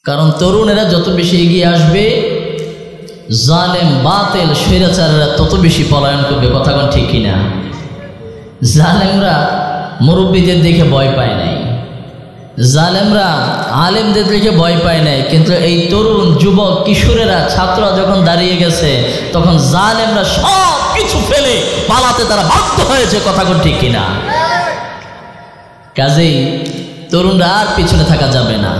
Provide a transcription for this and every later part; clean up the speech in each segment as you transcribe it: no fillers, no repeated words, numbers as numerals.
কারণ তরুণেরা যত বেশি এগিয়ে আসবে, জালেম বাতিল স্বৈরাচারীরা তত বেশি পলায়ন করবে। কথা কোন ঠিক কিনা? জালেমরা মুরব্বীদের দেখে ভয় পায় নাই, জালেমরা আলেমদের দেখে ভয় পায় নাই, কিন্তু এই তরুণ যুবক কিশোরেরা ছাত্ররা যখন দাঁড়িয়ে গেছে তখন জালেমরা সব কিছু ফেলে পালাতে তারা বাধ্য হয়েছে। কথা কোন ঠিক কিনা? কাজেই তরুণরা আর পিছনে থাকা যাবে না।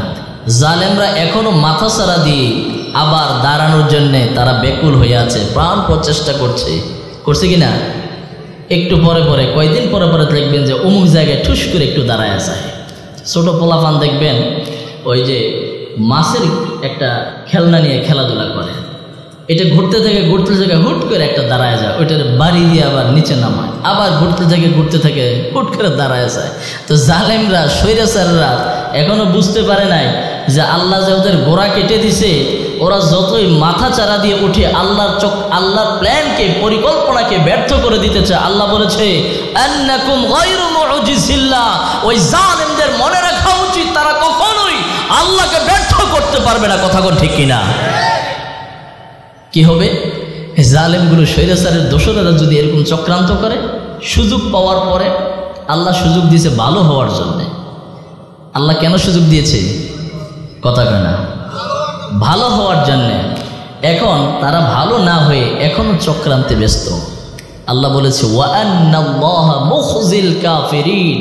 জালেমরা এখনো মাথা ছাড়া দিয়ে আবার দাঁড়ানোর জন্যে তারা বেকুল হয়ে আছে, প্রাণ প্রচেষ্টা করছে কিনা? একটু পরে পরে কয়েকদিন পরে পরে দেখবেন যে অমুক জায়গায় ঠুস করে একটু দাঁড়ায় যায়। ছোট পোলাপান দেখবেন ওই যে মাছের একটা খেলনা নিয়ে খেলাধুলা করে, এটা ঘুরতে থেকে হুট করে একটা দাঁড়ায় যায়, ওইটার বাড়ি দিয়ে আবার নিচে নামায়, আবার ঘুরতে থেকে হুট করে দাঁড়ায় যায়। তো জালেমরা স্বৈরাচাররা এখনো বুঝতে পারে নাই যে আল্লাহ যে ওদের গোড়া কেটে দিছে, ওরা যতই মাথা চারা দিয়ে উঠে আল্লাহর প্ল্যানকে পরিকল্পনাকে ব্যর্থ করে দিতে চায়। আল্লাহ বলেছে আন্নাকুম গায়রু মুজিজিল্লাহ। ওই জালেমদের মনে রাখা উচিত তারা কখনোই আল্লাহকে ব্যর্থ করতে পারবে না। কথা কোন ঠিক কিনা? কি হবে? জালেমগুলো স্বৈরাচারের দোসরেরা যদি এরকম চক্রান্ত করে, সুযোগ পাওয়ার পরে, আল্লাহ সুযোগ দিয়েছে ভালো হওয়ার জন্যে। আল্লাহ কেন সুযোগ দিয়েছে? কথা কয় না, ভালো হওয়ার জন্যে। এখন তারা ভালো না হয়ে এখনো চক্রান্তে ব্যস্ত। আল্লাহ বলেছে ওয়া আন্নাল্লাহা মুখজিল কাফিরিন।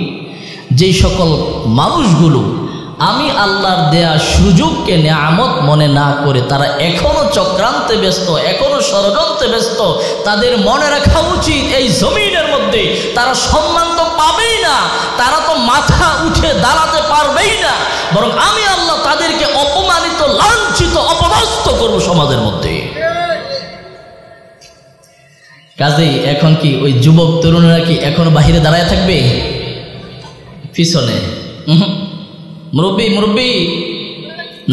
যেই সকল মানুষগুলো আমি আল্লাহর দেয়া সুযোগকে নেয়ামত মনে না করে তারা এখনো চক্রান্তে ব্যস্ত, এখনো ষড়যন্ত্রে ব্যস্ত, তাদের মনে রাখা উচিত এই জমিনের মধ্যে তারা সম্মান তো পাবেই না, তারা তো মাথা উঠে দাঁড়াতে পারবেই না, বরং আমি আল্লাহ তাদেরকে অপমানিত, লাঞ্ছিত, অপদস্থ করব সমাজের মধ্যে। কাজেই এখন কি ওই যুবক তরুণরা কি এখনো বাহিরে দাঁড়ায় থাকবে? পিছনে মুরব্বী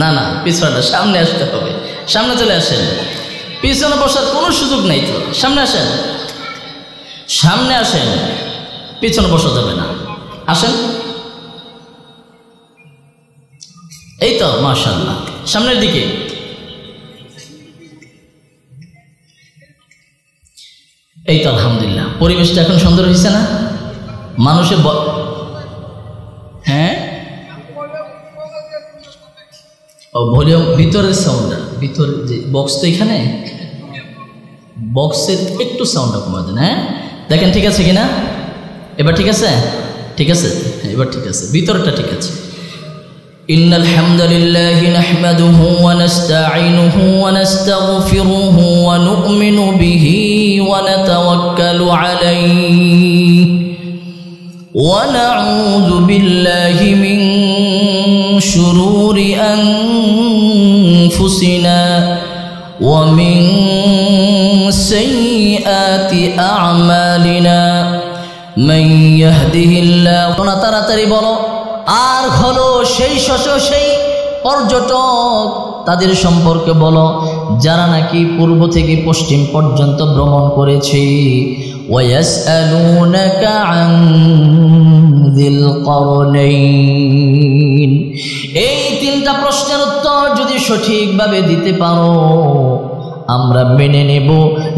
না, পিছনে সামনে আসতে হবে। সামনে চলে আসেন, পিছনে বসার কোনো সুযোগ নেই তো। সামনে আসেন, পিছনে বসা যাবে না। আসেন, এই তো মাশাআল্লাহ, সামনের দিকে। এই তো আলহামদুলিল্লাহ, পরিবেশটা এখন সুন্দর হয়েছে না? মানুষের হ্যাঁ, ও ভলিউম ভিতরের সাউন্ডটা, ভিতরে যে বক্স, তো এখানে বক্সের একটু সাউন্ডটা কমা দেন। হ্যাঁ, দেখেন ঠিক আছে কিনা? এবার ঠিক আছে? এবার ঠিক আছে, ভিতরটা ঠিক আছে। ইন্নাল হামদুলিল্লাহি নাহমাদুহু ওয়া নাস্তাঈনুহু ওয়া নাস্তাগফিরুহু ওয়া নু'মিনু বিহি ওয়া নাতাওয়াক্কালু আলাইহি ওয়া নাউযু বিল্লাহি মিন শুরুরি আনফুসিনা ওয়া মিন সাইয়্যাতি আ'মালিনা মান ইয়াহদিহিল্লাহু। তাড়াতাড়ি বলো। আর হলো সেই পর্যটক, তাদের সম্পর্কে বলো যারা নাকি পূর্ব থেকে পশ্চিম পর্যন্ত ভ্রমণ করেছে। ওয়ায়াসআলুনাকা আন যিল করনাইন। এই তিনটা প্রশ্নের উত্তর যদি সঠিকভাবে দিতে পারো, আমরা মেনে নেব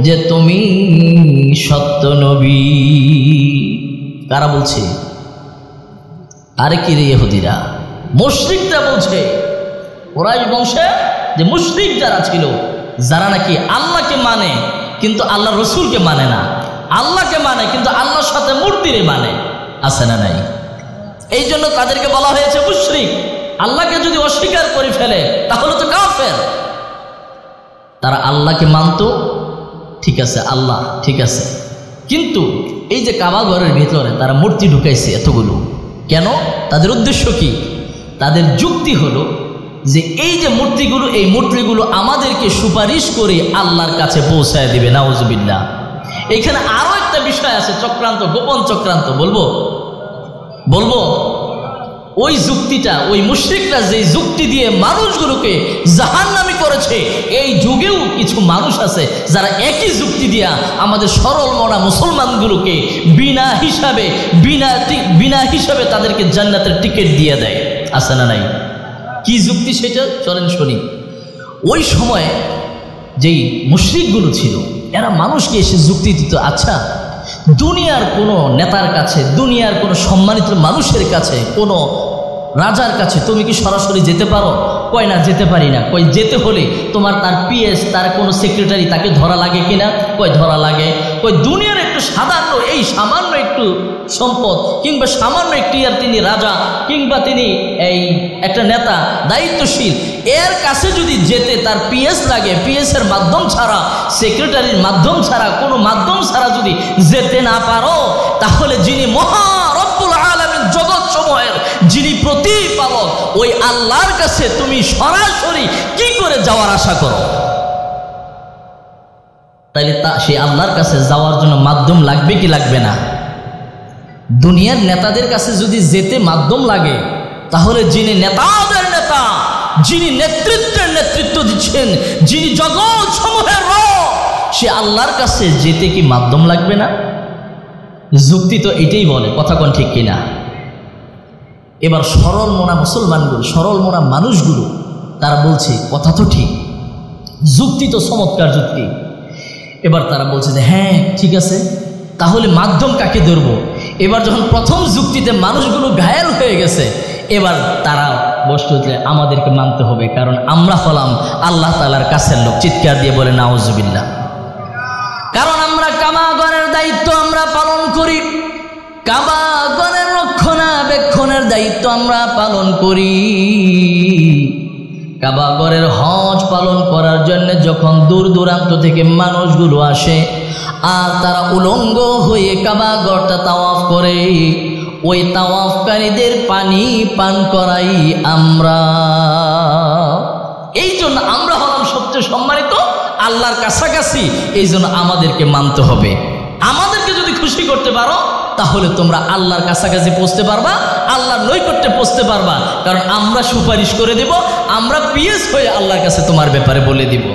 যে তুমি সত্য নবী। কারা বলছে? আরে কি রে ইহুদিরা, মুশরিকরা বলছে। কুরাইশ বংশে যে মুশরিক যারা ছিল, যারা নাকি আল্লাহকে মানে কিন্তু আল্লাহ রসুলকে মানে না, আল্লাহকে মানে কিন্তু আল্লাহর সাথে মূর্তিরে মানে, আছে না নাই? এই জন্য তাদেরকে বলা হয়েছে মুশরিক। আল্লাহকে যদি অস্বীকার করে ফেলে তাহলে তো কাফের। তারা আল্লাহকে মানত, ঠিক আছে, আল্লাহ ঠিক আছে, কিন্তু এই যে কাবা ঘরের ভিতরে তারা মূর্তি ঢুকাইছে এতগুলো, কেন? তাদের উদ্দেশ্য কি? তাদের যুক্তি হলো যে এই যে মূর্তিগুলো, এই মূর্তিগুলো আমাদেরকে সুপারিশ করে আল্লাহর কাছে পৌঁছায় দিবে। নাউজুবিল্লাহ। এখানে আরো একটা বিষয় আছে, চক্রান্ত, গোপন চক্রান্ত। বলবো ওই যুক্তিটা, ওই মুশরিকরা যে যুক্তি দিয়ে মানুষগুলোকে জাহান্নামী করেছে, এই যুগেও কিছু মানুষ আছে যারা একই যুক্তি দিয়া আমাদের সরল মনা মুসলমানগুলোকে বিনা হিসাবে তাদেরকে জান্নাতের টিকিট দিয়ে দেয়। আছে না নাই? কি যুক্তি সেটা চলেন শুনি। ওই সময় যেই মুশরিকগুলো ছিল এরা মানুষকে এসে যুক্তি দিত, আচ্ছা দুনিয়ার কোনো নেতার কাছে, দুনিয়ার কোনো সম্মানিত মানুষের কাছে, কোনো রাজার কাছে তুমি কি সরাসরি যেতে পারো? কয় না, যেতে পারি না। কয় যেতে হলে তোমার তার পিএস, তার কোনো সেক্রেটারি, তাকে ধরা লাগে কিনা? কয় ধরা লাগে। কয় দুনিয়ার একটু সাধারণ এই সামান্য একটু সম্পদ কিংবা সামান্য একটি আর তিনি রাজা কিংবা তিনি এই একটা নেতা দায়িত্বশীল, এর কাছে যদি যেতে তার পিএস লাগে, পিএস এর মাধ্যম ছাড়া, সেক্রেটারির মাধ্যম ছাড়া, কোনো মাধ্যম ছাড়া যদি যেতে না পারো, তাহলে যিনি মহা রব্বুল আলামিন জগৎ সমূহের যিনি প্রতিপালক ওই আল্লাহর কাছে তুমি সরাসরি কি করে যাওয়ার আশা করো? তাইলে সেই আল্লাহর কাছে যাওয়ার জন্য মাধ্যম লাগবে কি লাগবে না? দুনিয়ার নেতাদের কাছে যদি যেতে মাধ্যম লাগে, তাহলে যিনি নেতাদের নেতা, যিনি নেতৃত্বের নেতৃত্ব দিচ্ছেন, যিনি জগৎ সমূহের রব, সে আল্লাহর কাছে যেতে কি মাধ্যম লাগবে না? যুক্তি তো এটাই বলে, কথা কোন ঠিক কিনা? এবার সরল মনা মুসলমানগুলো, সরল মনা মানুষগুলো তারা বলছে কথা তো ঠিক, যুক্তি তো চমৎকার যুক্তি। এবার তারা বলছে যে হ্যাঁ ঠিক আছে, তাহলে মাধ্যম কাকে ধরবো? এবার যখন প্রথম যুক্তিতে মানুষগুলো ঘায়েল হয়ে গেছে, এবার তারা বসতে হচ্ছে আমাদেরকে মানতে হবে, কারণ আমরা হলাম আল্লাহ তাআলার কাছের লোক। চিৎকার দিয়ে বলে নাউজুবিল্লাহ। কারণ আমরা কাবাগরের দায়িত্ব আমরা পালন করি, কাবাগরের রক্ষণাবেক্ষণের দায়িত্ব আমরা পালন করি। কাবাগরের হজ পালন করার জন্য যখন দূর দূরান্ত থেকে মানুষগুলো আসে আর তারা উলঙ্গ হয়ে কাবাগরটা তাওয়াফ করে, ওই তাওয়াফকারীদের পানি পান করাই আমরা। এই জন্য আমরা হলাম সবচেয়ে সম্মানিত, আল্লাহর কাছাকাছি, এই জন্য আমাদেরকে মানতে হবে। আমাদেরকে যদি খুশি করতে পারো তাহলে তোমরা আল্লাহর কাছাকাছি পৌঁছতে পারবা, আল্লাহর নৈকট্যে পৌঁছতে পারবা, কারণ আমরা সুপারিশ করে দেব, আমরা পিএস হয়ে আল্লাহর কাছে তোমার ব্যাপারে বলে দিব।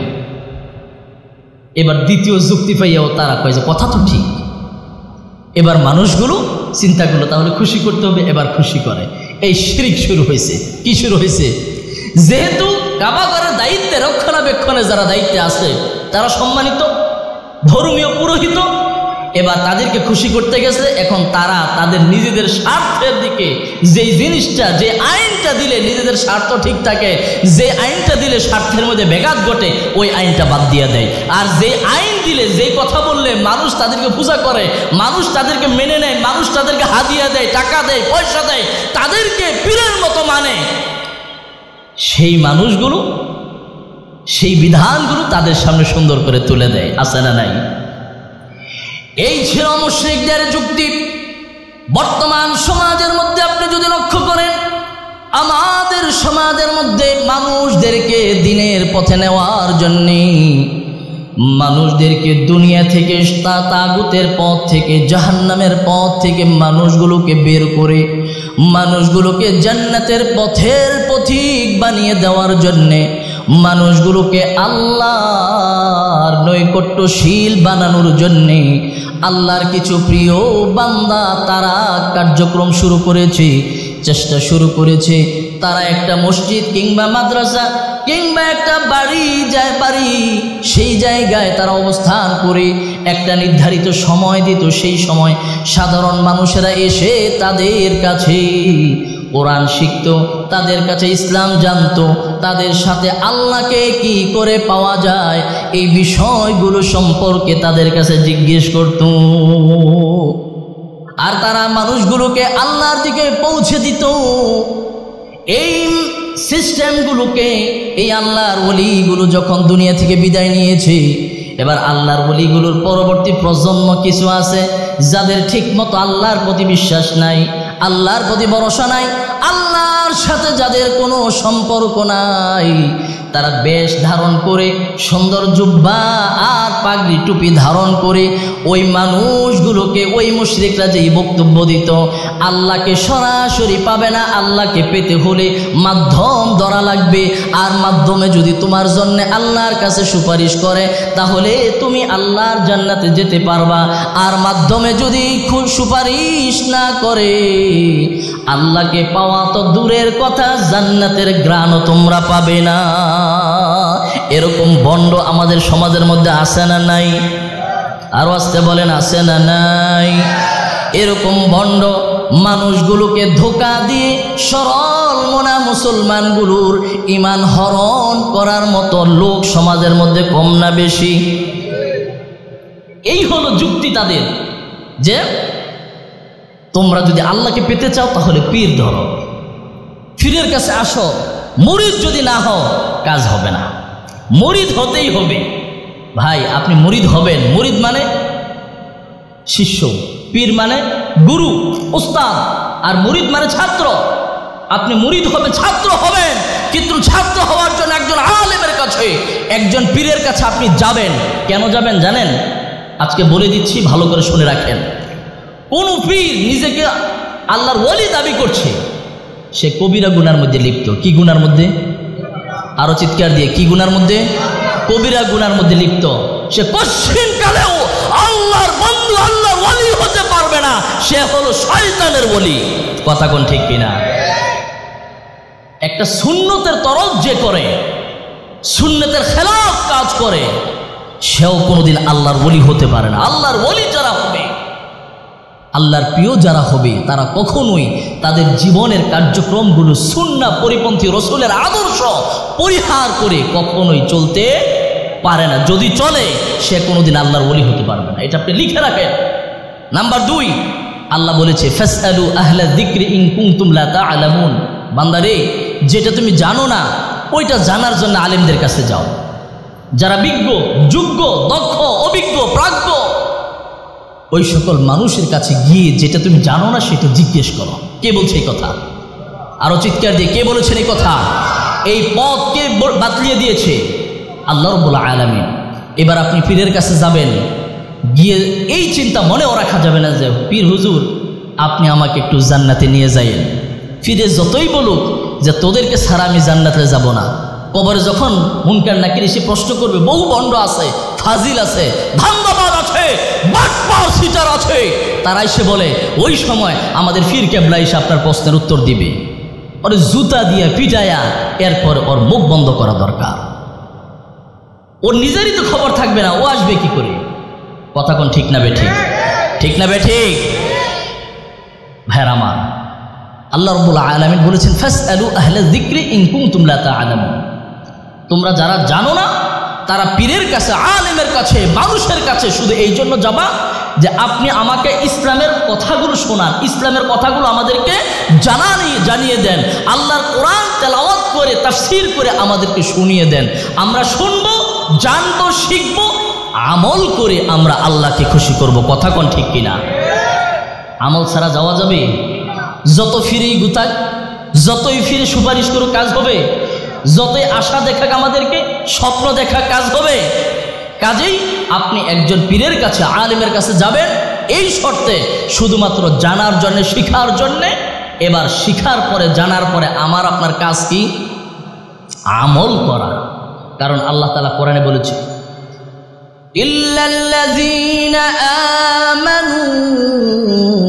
এবার দ্বিতীয় যুক্তি পাইয়াও তারা কয় যে কথা তো ঠিক। এবার মানুষগুলো চিন্তা করলো তাহলে খুশি করতে হবে, এবার খুশি করে। এই শিরক শুরু হয়েছে। কি শুরু হয়েছে? যেহেতু কাবাগরের দায়িত্বে, রক্ষণাবেক্ষণে যারা দায়িত্বে আছে তারা সম্মানিত ধর্মীয় পুরোহিত, এবার তাদেরকে খুশি করতে গেছে। এখন তারা তাদের নিজেদের স্বার্থের দিকে, যেই জিনিসটা, যে আইনটা দিলে নিজেদের স্বার্থ ঠিক থাকে, যে আইনটা দিলে স্বার্থের মধ্যে ব্যাঘাত ঘটে, ওই আইনটা বাদ দিয়ে দেয়। আর যে আইন দিলে, যে কথা বললে মানুষ তাদেরকে পূজা করে, মানুষ তাদেরকে মেনে নেয়, মানুষ তাদেরকে হাদিয়া দেয়, টাকা দেয়, পয়সা দেয়, তাদেরকে পীরের মতো মানে, সেই মানুষগুলো সেই বিধানগুলো তাদের সামনে সুন্দর করে তুলে দেয়। আছে না নাই? এই ছিল মুশরিকদের যুক্তি। বর্তমান সমাজের মধ্যে আপনি যদি লক্ষ্য করেন, আমাদের সমাজের মধ্যে মানুষদেরকে দিনের পথে নেওয়ার জন্যে, মানুষদেরকে দুনিয়া থেকে, তাগুতের পথ থেকে, জাহান্নামের পথ থেকে মানুষগুলোকে বের করে মানুষগুলোকে জান্নাতের পথের পথিক বানিয়ে দেওয়ার জন্যে, মানুষগুলোকে আল্লাহর নৈকট্যশীল বানানোর জন্যে আল্লাহর কিছু প্রিয় বান্দা তারা কার্যক্রম শুরু করেছে, চেষ্টা শুরু করেছে। তারা একটা মসজিদ কিংবা মাদ্রাসা কিংবা একটা বাড়ি সেই জায়গায় তারা অবস্থান করে একটা নির্ধারিত সময় দিত। সেই সময় সাধারণ মানুষেরা এসে তাদের কাছে কোরআন শিখত, তাদের কাছে ইসলাম জানতো, তাদের সাথে আল্লাহকে কি করে পাওয়া যায় এই বিষয়গুলো সম্পর্কে তাদের কাছে জিজ্ঞেস করত। আর তারা মানুষগুলোকে আল্লাহর দিকে পৌঁছে দিত। এই সিস্টেমগুলোকে, এই আল্লাহর ওলিগুলো যখন দুনিয়া থেকে বিদায় নিয়েছে, এবার আল্লাহর ওলিগুলোর পরবর্তী প্রজন্ম কিছু আছে যাদের ঠিক মতো আল্লাহর প্রতি বিশ্বাস নাই, আল্লাহর প্রতি ভরসা নাই, আল্লাহর সাথে যাদের কোনো সম্পর্ক নাই, তারা বেশ ধারণ করে সুন্দর জুব্বা আর পাগড়ি টুপি ধারণ করে ওই মানুষগুলোকে, ওই মুশরিকরা যেই বক্তব্য দিত আল্লাহকে সরাসরি পাবে না, আল্লাহকে পেতে হলে মাধ্যম ধরা লাগবে, আর মাধ্যমে যদি তোমার জন্য আল্লাহর কাছে সুপারিশ করে তাহলে তুমি আল্লাহর জান্নাতে যেতে পারবা, আর মাধ্যমে যদি খুব সুপারিশ না করে আল্লাহকে পাওয়া তো দূরের কথা, জান্নাতের ঘ্রাণও তোমরা পাবে না। এরকম ভণ্ড আমাদের সমাজের মধ্যে আছে না নাই? আরো আসতে বলেন, আছে না নাই? এরকম ভণ্ড মানুষগুলোকে ধোঁকা দিয়ে সরল মনা মুসলমানগুলোর ঈমান হরণ করার মতো লোক সমাজের মধ্যে কম না বেশি? এই হলো যুক্তি তাদের, যে তোমরা যদি আল্লাহকে পেতে চাও তাহলে পীর ধরো, পীরের কাছে আসো, মুরিদ যদি না হও কাজ হবে না, মুরিদ হতেই হবে। ভাই আপনি মুরিদ হবেন, মুরিদ মানে শিষ্য, পীর মানে গুরু উস্তাদ, আর মুরিদ মানে ছাত্র। আপনি মুরিদ হবে, ছাত্র হবেন, কিন্তু ছাত্র হওয়ার জন্য একজন আলেমের কাছে, একজন পীরের কাছে আপনি যাবেন। কেন যাবেন জানেন? আজকে বলে দিচ্ছি, ভালো করে শুনে রাখেন। কোন পীর নিজেকে আল্লাহর ওলি দাবি করছে, সে কবিরা গুনার মধ্যে লিপ্ত। কি গুনার মধ্যে? আরো চিৎকার দিয়ে, কি গুনার মধ্যে? কবিরা গুনার মধ্যে লিপ্ত। সে কঠিন কালেও আল্লাহর বন্ধু, আল্লাহর ওলি হতে পারবে না, সে হলো শয়তানের ওলি। কথা কোন ঠিক কিনা? একটা সুন্নতের তরফ যে করে, সুন্নতের খেলাফ কাজ করে, সেও কোনোদিন আল্লাহর ওলি হতে পারে না। আল্লাহর ওলি যারা হবে, আল্লাহর প্রিয় যারা হবে, তারা কখনোই তাদের জীবনের কার্যক্রমগুলো সুন্নাহ পরিপন্থী রসুলের আদর্শ পরিহার করে কখনোই চলতে পারে না। যদি চলে সে কোনোদিন আল্লাহর ওলি হতে পারবে না। এটা আপনি লিখে রাখেন। নাম্বার 2, আল্লাহ বলেছে ফাসআলু আহলা যিকরি ইন কুনতুম লা তা'লামুন। বান্দারে, যেটা তুমি জানো না ওইটা জানার জন্য আলেমদের কাছে যাও, যারা বিজ্ঞ, যোগ্য, দক্ষ, অভিজ্ঞ, প্রাজ্ঞ, ওই সকল মানুষের কাছে গিয়ে যেটা তুমি জানো না সেটা জিজ্ঞেস করো। কে বলছে এই কথা? আরো চিৎকার দিয়ে, কে বলেছেন এই কথা? এই পথ কে বাতলিয়ে দিয়েছে? আল্লাহ রাব্বুল আলামিন। এবার আপনি পীরের কাছে যাবেন, গিয়ে এই চিন্তা মনেও রাখা যাবে না যে পীর হুজুর আপনি আমাকে একটু জান্নাতে নিয়ে যাইয়েন। পীরে যতই বলুক যে তোদেরকে ছাড়া আমি জান্নাতে যাব না, কবরে যখন মুনকার নাকির এসে প্রশ্ন করবে, বহু ভণ্ড আছে, ফাজিল আছে, ধান্দাবাজ আছে, বাটপার সিটার আছে, তারা এসে বলে ওই সময় আমাদের পীর কেবলা এসে আপনার প্রশ্নের উত্তর দিবে। ওর জুতা দিয়ে পিটায়া এরপর ওর মুখ বন্ধ করা দরকার। ওর নিজেরই তো খবর থাকবে না, ও আসবে কি করে? কথা কোন ঠিক না বেঠিক? ঠিক না বেঠিক? ভাইরা আমার, আল্লাহ রাব্বুল আলামিন বলেছেন ফাসআলু আহলা যিকরি ইন কুনতুম লা তা'লামুন। তোমরা যারা জানো না তারা পীরের কাছে, আলেমের কাছে, মানুষের কাছে শুধু এই জন্য যাবা যে আপনি আমাকে ইসলামের কথাগুলো শোনান, ইসলামের কথাগুলো আমাদেরকে জানিয়ে দেন, আল্লাহর কোরআন তেলাওয়াত করে তাফসীর করে আমাদেরকে শুনিয়ে দেন। আমরা শুনবো, জানবো, শিখবো, আমল করে আমরা আল্লাহকে খুশি করব। কথা কোন ঠিক কিনা? আমল ছাড়া যাওয়া যাবে? যত ফিরেই গুতাক, যতই ফিরে সুপারিশ করুক কাজ হবে, যতই আশা দেখাক আমাদেরকে, স্বপ্ন দেখা কাজ হবে। কাজেই আপনি একজন পীরের কাছে, আলেমের কাছে যাবেন এই শর্তে, শুধুমাত্র জানার জন্য, শিখার জন্যে। এবার শিখার পরে, জানার পরে আমার আপনার কাজ কি? আমল করা। কারণ আল্লাহ তাআলা কোরআনে বলেছে ইল্লাল্লাযীনা আমানু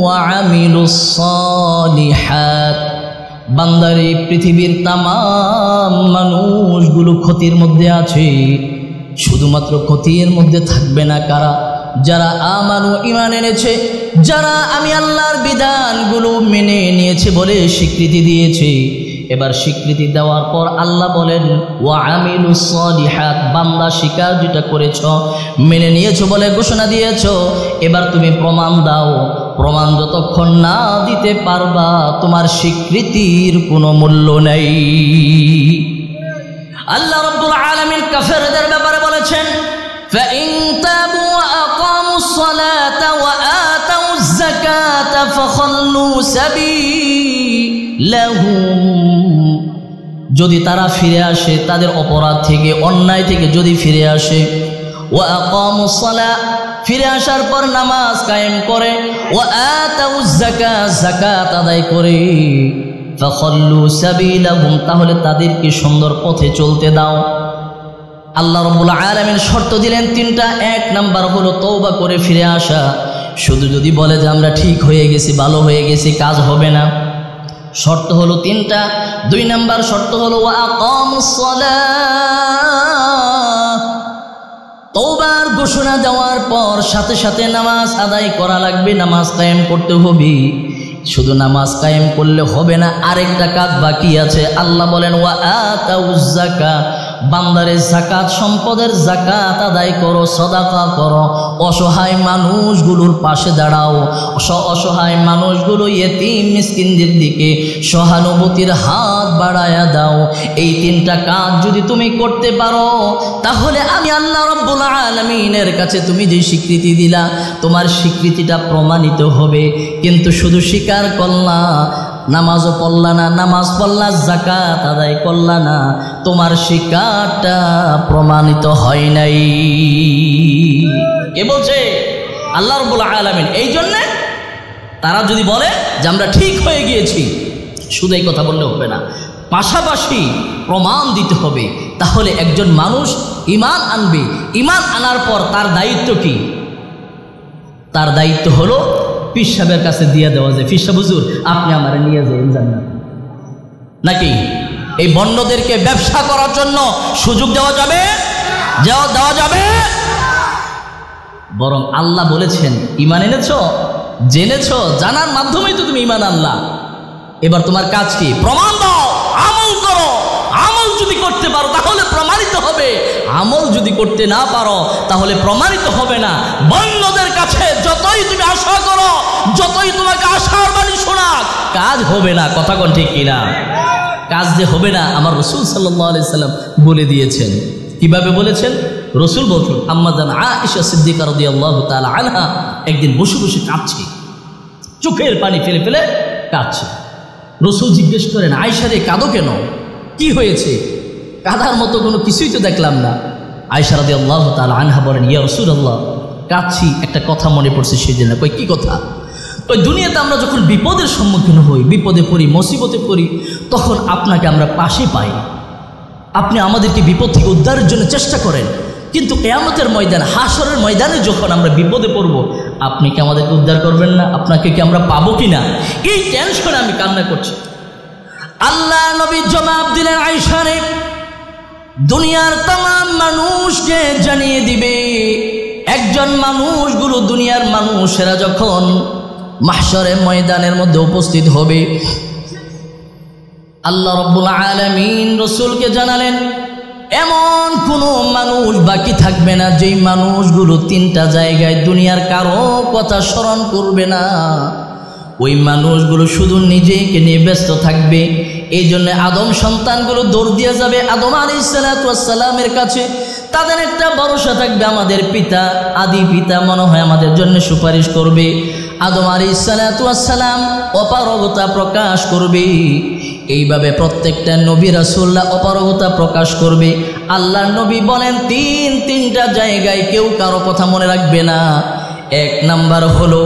ওয়া আমিলুস সালিহাত। বান্দারে, পৃথিবীর তামাম মানুষগুলো ক্ষতির মধ্যে আছে, শুধুমাত্র ক্ষতির মধ্যে থাকবে না কারা? যারা আমানু, ঈমান এনেছে, যারা আমি আল্লাহর বিধানগুলো মেনে নিয়েছে বলে স্বীকৃতি দিয়েছে। এবার স্বীকৃতি দেওয়ার পর আল্লাহ বলেন ওয়া আমিলুস সালিহাত। বান্দা স্বীকার যেটা করেছ, মেনে নিয়েছো বলে ঘোষণা দিয়েছো, এবার তুমি প্রমাণ দাও। প্রমাণ যতক্ষণ না দিতে পারবা তোমার স্বীকৃতির কোনো মূল্য নেই। আল্লাহ রাব্বুল আলামিন কাফেরদের ব্যাপারে বলেছেন فإن تابوا وأقاموا الصلاة وآتوا الزكاة فخلوا سبيلهم। যদি তারা ফিরে আসে তাদের অপরাধ থেকে অন্যায় থেকে যদি ফিরে আসে, ওয়া আকামুস সালাহ ফিরে আসার পর নামাজ কায়েম করে, ওয়া আতাউজ যাকাত যাকাত আদায় করে, ফাখাল্লু সাবিলাহুম তাহলে তাদেরকে সুন্দর পথে চলতে দাও। আল্লাহ রাব্বুল আলামিন শর্ত দিলেন তিনটা। এক নাম্বার হলো তওবা করে ফিরে আসা। শুধু যদি বলে যে আমরা ঠিক হয়ে গেছি, ভালো হয়ে গেছি, কাজ হবে না। শর্ত হলো তিনটা। দুই নাম্বার শর্ত হলো ওয়া আকামুস সালাহ, তওবার ঘোষণা দেওয়ার পর সাথে সাথে নামাজ আদায় করা লাগবে, নামাজ কায়েম করতে হবে। শুধু নামাজ কায়েম করলে হবে না, আরেকটা কাজ বাকি আছে। আল্লাহ বলেন ওয়া আতাউজ যাকাত, বান্দারে যাকাত সম্পদের যাকাত আদায় করো, সাদাকা করো, অসহায় মানুষগুলোর পাশে দাঁড়াও, অসহায় মানুষগুলো ইয়েতিম মিসকিনদের দিকে সহানুভূতির হাত বাড়ায়া দাও। এই তিনটা কাজ যদি তুমি করতে পারো তাহলে আমি আল্লাহ রাব্বুল আলামিনের কাছে তুমি যে স্বীকৃতি দিলা তোমার স্বীকৃতিটা প্রমাণিত হবে। কিন্তু শুধু স্বীকার করলা, নামাজও পড়লা না, নামাজ পড়লা যাকাত আদায় করলা না, তোমার স্বীকারটা প্রমাণিত হয় নাই। কে বলছে? আল্লাহ রাব্বুল আলামিন। এই জন্যে তারা যদি বলে যে আমরা ঠিক হয়ে গিয়েছি, শুধু এই কথা বললে হবে না, পাশাপাশি প্রমাণ দিতে হবে। তাহলে একজন মানুষ ঈমান আনবে। ঈমান আনার পর তার দায়িত্ব কি? তার দায়িত্ব হলো পীর সাহেবের কাছে দিয়ে দেওয়া যায়, পীর সাহেব হুজুর আপনি আমারে নিয়ে যাবেন জান্নাত। নাকি এই বন্ডদেরকে ব্যবসা করার জন্য সুযোগ দেওয়া যাবে? দেওয়া যাবে? বরং আল্লাহ বলেছেন ঈমান এনেছো, জেনেছো, জানার মাধ্যমেই তো তুমি ঈমান আনলা। এবার তোমার কাজ কি? প্রমাণ দাও, আমল করো। আমল যদি করতে পারো তাহলে প্রমাণিত হবে, আমল যদি করতে না পারো তাহলে প্রমাণিত হবে না। বন্যদের কাছে যতই তুমি আশা করো, যতই তোমাকে আশার বাণী শোনাক, কাজ হবে না। কথা কোন ঠিক কিনা? কাজ যে হবে না আমার রাসূল সাল্লাল্লাহু আলাইহি সাল্লাম বলে দিয়েছেন। কিভাবে বলেছেন? রাসূল বলছেন আম্মা জান আয়েশা সিদ্দিকা রাদিয়াল্লাহু তাআলা আনহা একদিন বসে বসে কাঁদছে, চোখের পানি ফেলে ফেলে কাঁদছে। রাসূল জিজ্ঞেস করেন আয়েশা রে কাঁদো কেন? কি হয়েছে? কাঁদার মতো কোনো কিছুই তো দেখলাম না। আয়েশা রাদিয়াল্লাহু তাআলা আনহা বলেন ইয়া রাসূলুল্লাহ কাঁদছি, একটা কথা মনে পড়ছে সেজন্য। কই কি কথা? ওই দুনিয়াতে আমরা যখন বিপদের সম্মুখীন হই, বিপদে পড়ি, মুসিবতে পড়ি, তখন আপনাকে আমরা পাশে পাই, আপনি আমাদেরকে বিপদ থেকে উদ্ধারের জন্য চেষ্টা করেন। কিন্তু কিয়ামতের ময়দান, হাসরের ময়দানে যখন আমরা বিপদে পড়ব, আপনি কি আমাদেরকে উদ্ধার করবেন না? আপনাকে কি আমরা পাবো কিনা? এই টেনশনে আমি কান্না করছি। আল্লাহ নবী জবাব দিলেন আয়েশা রে, দুনিয়ার तमाम মানুষকে জানিয়ে দিবে, একজন মানুষগুলো দুনিয়ার মানুষেরা যখন মাহশরের ময়দানের মধ্যে উপস্থিত হবে, আল্লাহ রাব্বুল আলামিন রাসূলকে জানালেন এমন কোনো মানুষ বাকি থাকবে না যেই মানুষগুলো তিনটা জায়গায় দুনিয়ার কারো কথা স্মরণ করবে না। ওই মানুষগুলো শুধু নিজেকে নিয়ে ব্যস্ত থাকবে। এই জন্য আদম সন্তানগুলো দৌড় দিয়ে যাবে আদম আলাইহিস সালাতু ওয়াস সালামের কাছে। তাদের একটা ভরসা থাকবে, আমাদের পিতা, আদি পিতা মনে হয় আমাদের জন্য সুপারিশ করবে। আদম আলাইহিস সালাতু ওয়াস সালাম অপারগতা প্রকাশ করবে। এইভাবে প্রত্যেকটা নবী রাসূলরা অপারগতা প্রকাশ করবে। আল্লাহর নবী বলেন তিনটা জায়গায় কেউ কারো কথা মনে রাখবে না। এক নাম্বার হলো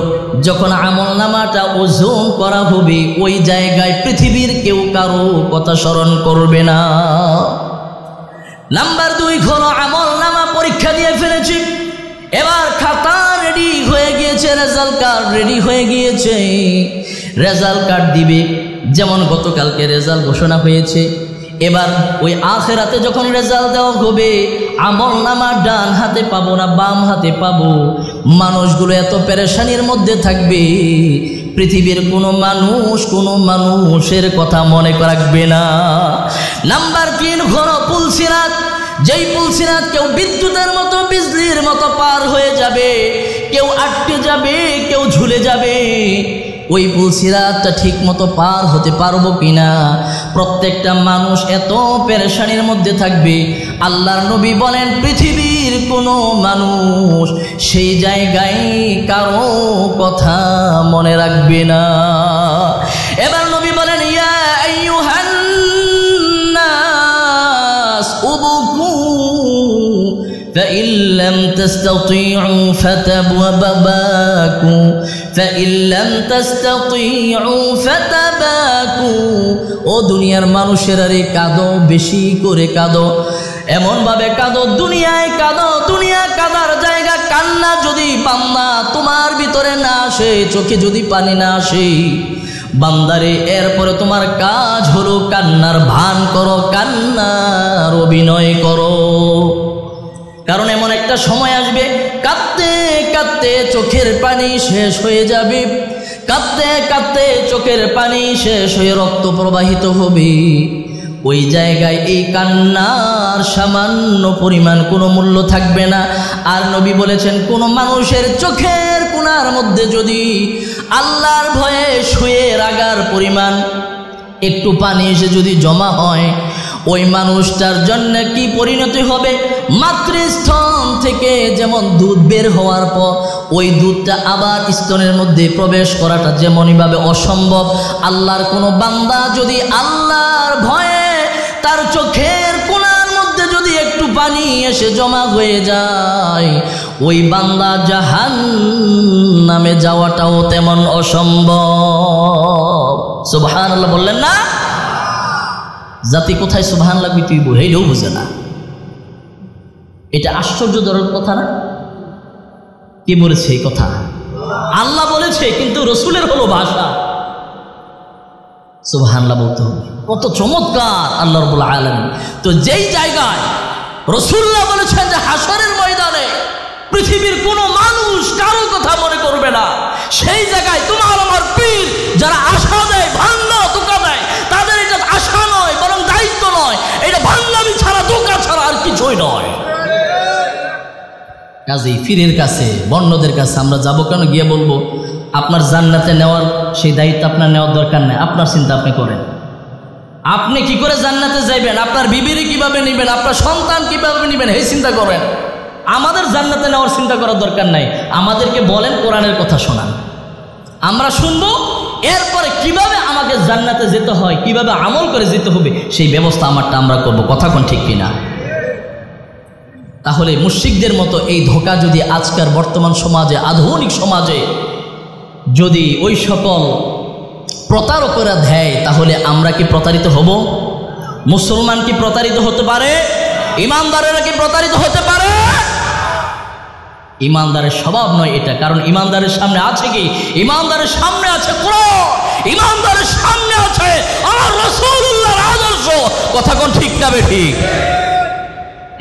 যখন আমল নামাটা ওজন করা হবে, ওই জায়গায় পৃথিবীর কেউ কারো কথা স্মরণ করবে না। নাম্বার 2 হলো আমল নামা পরীক্ষা দিয়ে ফেলেছি, এবার খাতা রেডি হয়ে গিয়েছে, রেজাল্ট কার্ড রেডি হয়ে গিয়েছে, রেজাল্ট কার্ড দিবে। যেমন গতকালকে রেজাল্ট ঘোষণা হয়েছে, এবার ওই আখিরাতে যখন রেজাল্ট দেওয়া হবে, আমল নামা ডান হাতে পাবো না বাম হাতে পাবো। মানুষগুলো এত পেরেশানির মধ্যে থাকবে, পৃথিবীর কোনো মানুষের কথা মনে রাখবে না। নাম্বার 3 হলো পুলসিরাত, যেই পুলসিরাত কেউ বিদ্যুতের মতো, বিজলির মতো পার হয়ে যাবে, কেউ আটকে যাবে, কেউ ঝুলে যাবে। ওই পুলসিরাতটা ঠিক মতো পার হতে পারবো কিনা, প্রত্যেকটা মানুষ এত পেরেশানির মধ্যে থাকবে। আল্লাহর নবী বলেন পৃথিবীর কোনো মানুষ সেই জায়গায় কারো কথা মনে রাখবে না। এবার নবী বলেন ইয়া আইয়ুহান নাস উবকু فإن لم تستطيعوا فتباكوا فإن لم تستطيعوا فتباكوا ও দুনিয়ার মানুষেরা রে কাঁদো, বেশি করে কাঁদো, এমন ভাবে কাঁদো দুনিয়ায় কাঁদো, দুনিয়া কাঁদার জায়গা। কান্না যদি বান্দা তোমার ভিতরে না আসে, চোখে যদি পানি না আসে বান্দারে, এরপরে তোমার কাজ হলো কান্নার ভান করো, কান্নার অভিনয় করো। কারণ এমন একটা সময় আসবে কাঁদতে কাঁদতে চোখের পানি শেষ হয়ে যাবে, কাঁদতে কাঁদতে চোখের পানি শেষ হয়ে রক্ত প্রবাহিত হবে। ওই জায়গায় এই কান্নার সামান্য পরিমাণ কোনো মূল্য থাকবে না। আর নবী বলেছেন, কোনো মানুষের চোখের কোণার মধ্যে যদি আল্লাহর ভয়ে শুয়ে রাগার পরিমাণ একটু পানি এসে যদি জমা হয়, ওই মানুষটার জন্য কি পরিণতি হবে? মাতৃস্তন থেকে যেমন দুধ বের হওয়ার পর ওই দুধটা আবার স্তনের মধ্যে প্রবেশ করাটা যেমনইভাবে অসম্ভব, আল্লাহর কোনো বান্দা যদি আল্লাহর ভয়ে তার চোখের কোণার মধ্যে যদি একটু পানি এসে জমা হয়ে যায়, ওই বান্দা জাহান্নামে যাওয়াটাও তেমন অসম্ভব। সুবহানাল্লাহ বললেন না? জাতি কোথায় সুবহানাল্লাহ তুই হেইটাও বুঝে না। এটা আশ্চর্যজনক কথা না? কে বলেছে এই কথা? আল্লাহ বলেছে, কিন্তু রসুলের হলো ভাষা। সুবহানাল্লাহ বলতে হবে। কত চমৎকার আল্লাহ রাব্বুল আলামিন। তো যেই জায়গায় রাসূলুল্লাহ বলেছেন যে হাসরের ময়দানে পৃথিবীর কোনো মানুষ কারো কথা মনে করবে না, সেই জায়গায় তোমার আমার পীর যারা আশা দেয়, ভাঙা ধোঁকা দেয়, তাদের এটা আশা নয় বরং দায়িত্ব নয়, এটা ভাঙামি ছাড়া ধোঁকা ছাড়া আর কিছুই নয়। কাজেই পীরের কাছে বর্ণদের কাছে আমরা যাব কেন? গিয়ে বলবো আপনার জান্নাতে নেওয়ার সেই দায়িত্ব আপনার নেওয়ার দরকার নেই, আপনার চিন্তা আপনি করেন। আপনি কি করে জান্নাতে যাইবেন, আপনার বিবিরে কিভাবে নেবেন, আপনার সন্তান কিভাবে নেবেন, এই চিন্তা করেন। আমাদের জান্নাতে নেওয়ার চিন্তা করার দরকার নাই। আমাদেরকে বলেন, কোরআনের কথা শোনান, আমরা শুনবো, এরপরে কিভাবে আমাকে জান্নাতে যেতে হয়, কিভাবে আমল করে যেতে হবে, সেই ব্যবস্থা আমারটা আমরা করব। কথা কোন ঠিক কিনা? তাহলে মুশরিকদের মতো এই ধোঁকা যদি আজকের বর্তমান সমাজে, আধুনিক সমাজে যদি ওই সকল প্রতারকরা দেয়, তাহলে আমরা কি প্রতারিত হব? মুসলমান কি প্রতারিত হতে পারে? ইমানদারেরা কি প্রতারিত হতে পারে? ইমানদারের স্বভাব নয় এটা। কারণ ইমানদারের সামনে আছে কি? ইমানদারের সামনে আছে কোরআন, ইমানদারের সামনে আছে আমার রাসূলুল্লাহর আদর্শ। কথা কোন ঠিক না ঠিক?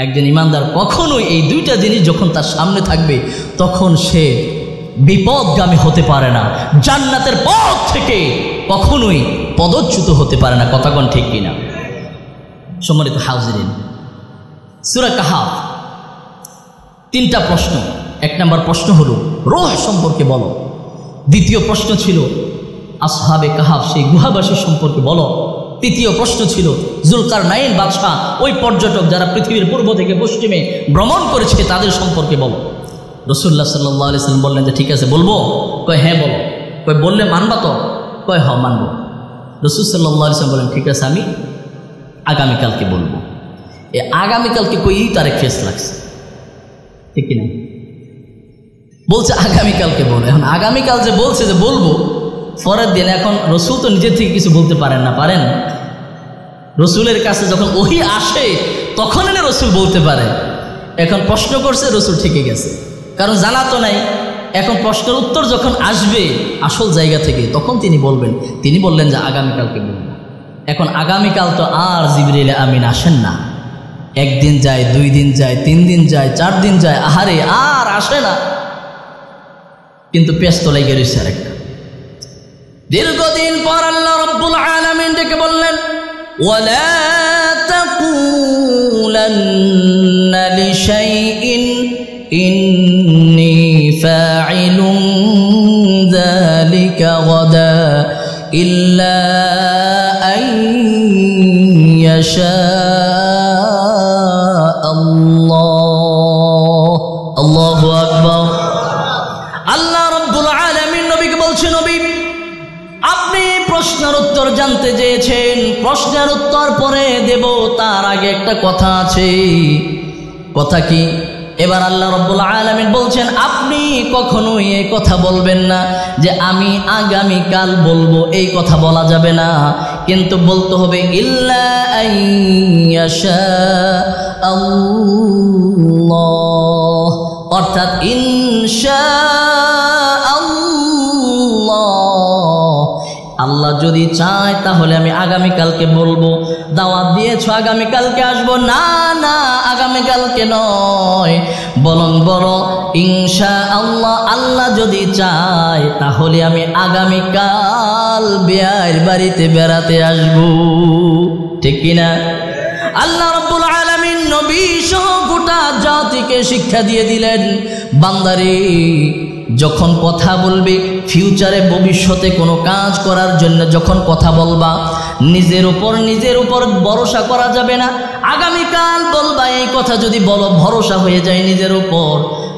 একজন ইমানদার কখনোই এই দুইটা জিনিস যখন তার সামনে থাকবে, তখন সে বিপদগামী হতে পারে না, জান্নাতের পথ থেকে কখনোই পদচ্যুত হতে পারে না। কথা কোন ঠিক কিনা? সম্মানিত হাজিরিন, সূরা কাহাফ 3টা প্রশ্ন। 1 নম্বর প্রশ্ন হলো রূহ সম্পর্কে বলো। দ্বিতীয় প্রশ্ন ছিল আসহাবে কাহাফ, সেই গুহাবাসী সম্পর্কে বলো। তৃতীয় প্রশ্ন ছিল জুলকারনাইন বাদশাহ, ওই পর্যটক যারা পৃথিবীর পূর্ব থেকে পশ্চিমে ভ্রমণ করেছে, তাদের সম্পর্কে বলো। রাসূলুল্লাহ সাল্লাল্লাহু আলাইহি ওয়াসাল্লাম বললেন যে ঠিক আছে বলবো। কয় হ্যাঁ বলো। কয় বললে মানবা তো? কয় হ্যাঁ মানবো। রাসূল সাল্লাল্লাহু আলাইহি ওয়াসাল্লাম বলেন ঠিক আছে আমি আগামীকালকে বলবো। এই আগামীকালকে কই তারিখ ফেস লাগছে, ঠিক কিনা? বলছে আগামীকালকে বলো। এখন আগামীকাল যে বলছে যে বলবো, পরের দিন এখন রসুল তো নিজের থেকে কিছু বলতে পারেন না, পারেন? রসুলের কাছে যখন ওহী আসে তখন এনে রসুল বলতে পারে। এখন প্রশ্ন করছে, রসুল ঠিকই গেছে, কারণ জানা তো নাই। এখন প্রশ্নের উত্তর যখন আসবে আসল জায়গা থেকে, তখন তিনি বলবেন। তিনি বললেন যে আগামীকালকে বলবো। এখন আগামীকাল তো আর জিবরিল আমিন আসেন না। 1 দিন যায়, 2 দিন যায়, 3 দিন যায়, 4 দিন যায়, আহারে আর আসে না। কিন্তু পেশ তো লেগে রয়েছে আরেকটা। দীর্ঘদিন পর আল্লাহ রাব্বুল আলামিন ডেকে বললেন ওয়ালা তাকুলান্না লিশাইইন ইন্নী ফাইলুন যালিকা গাদা ইল্লা আন ইয়াশা আল্লাহ। আল্লাহু আকবার। আল্লাহ রাব্বুল আলামিন নবীকে বলছেন, নবী আপনি প্রশ্নের উত্তর জানতে চেয়েছেন, প্রশ্নের উত্তর পরে দেব, তার আগে একটা কথা আছে। কথা কি? এবার আল্লাহ রাব্বুল আলামিন বলছেন আপনি কখনোই এই কথা বলবেন না যে আমি আগামীকাল বলবো, এই কথা বলা যাবে না, কিন্তু বলতে হবে ইল্লা আইয়াশা আল্লাহ, অর্থাৎ ইনশাআল্লাহ, আল্লাহ যদি চায় তাহলে আমি আগামীকালকে বলবো। দাওয়াত দিয়েছো আগামীকালকে আসবো, না না আগামীকালকে নয়, বরং বলো ইনশাআল্লাহ, আল্লাহ যদি চায় তাহলে আমি আগামীকাল বিয়ের বাড়িতে বেড়াতে আসবো। ঠিক কিনা? আল্লাহ রাব্বুল আলামিন নবী সহ গোটা জাতিকে শিক্ষা দিয়ে দিলেন, বান্দারে যখন কথা বলবে, ফিউচারে ভবিষ্যতে কোনো কাজ করার জন্য যখন কথা বলবা, নিজের উপর ভরসা করা যাবে না। আগামীকাল বলবা এই কথা যদি বলো, ভরসা হয়ে যায় নিজের উপর।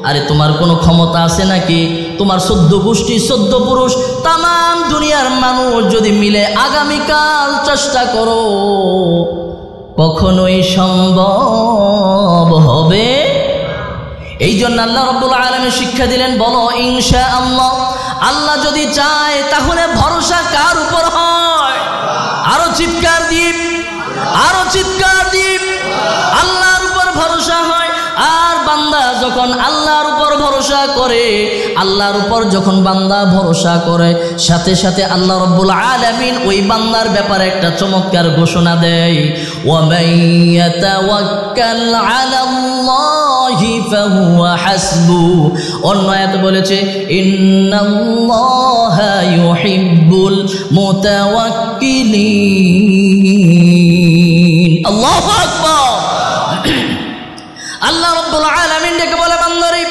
আরে তোমার কোনো ক্ষমতা আছে নাকি? তোমার 14 গোষ্ঠী 14 পুরুষ তামাম দুনিয়ার মানুষ যদি মিলে আগামীকাল চেষ্টা করো, কখনোই সম্ভব হবে। এই জন্য আল্লাহ রাব্বুল আলামিন শিক্ষা দিলেন, বলো ইনশাআল্লাহ, আল্লাহ যদি চায় তাহলে ভরসা কার উপর হয়? আরো চিৎকার দিই, আরো চিৎকার দিই। আল্লাহর উপর ভরসা হয়। আর বান্দা যখন আল্লাহর উপর ভরসা করে, আল্লাহর উপর যখন বান্দা ভরসা করে, সাথে সাথে আল্লাহ রাব্বুল আলামিন ওই বান্দার ব্যাপারে একটা চমৎকার ঘোষণা দেয়, ওয়া মাইয়াতাওয়াক্কাল আলাল্লাহি ফাহুয়া হাসবু। অন্য আয়াতে বলেছে ইন্নাল্লাহা ইউহিব্বুল মুতাওয়াক্কিলিন। আল্লাহু আকবার। আল্লাহ রাব্বুল আলামিন ডেকে বলে, বান্দারে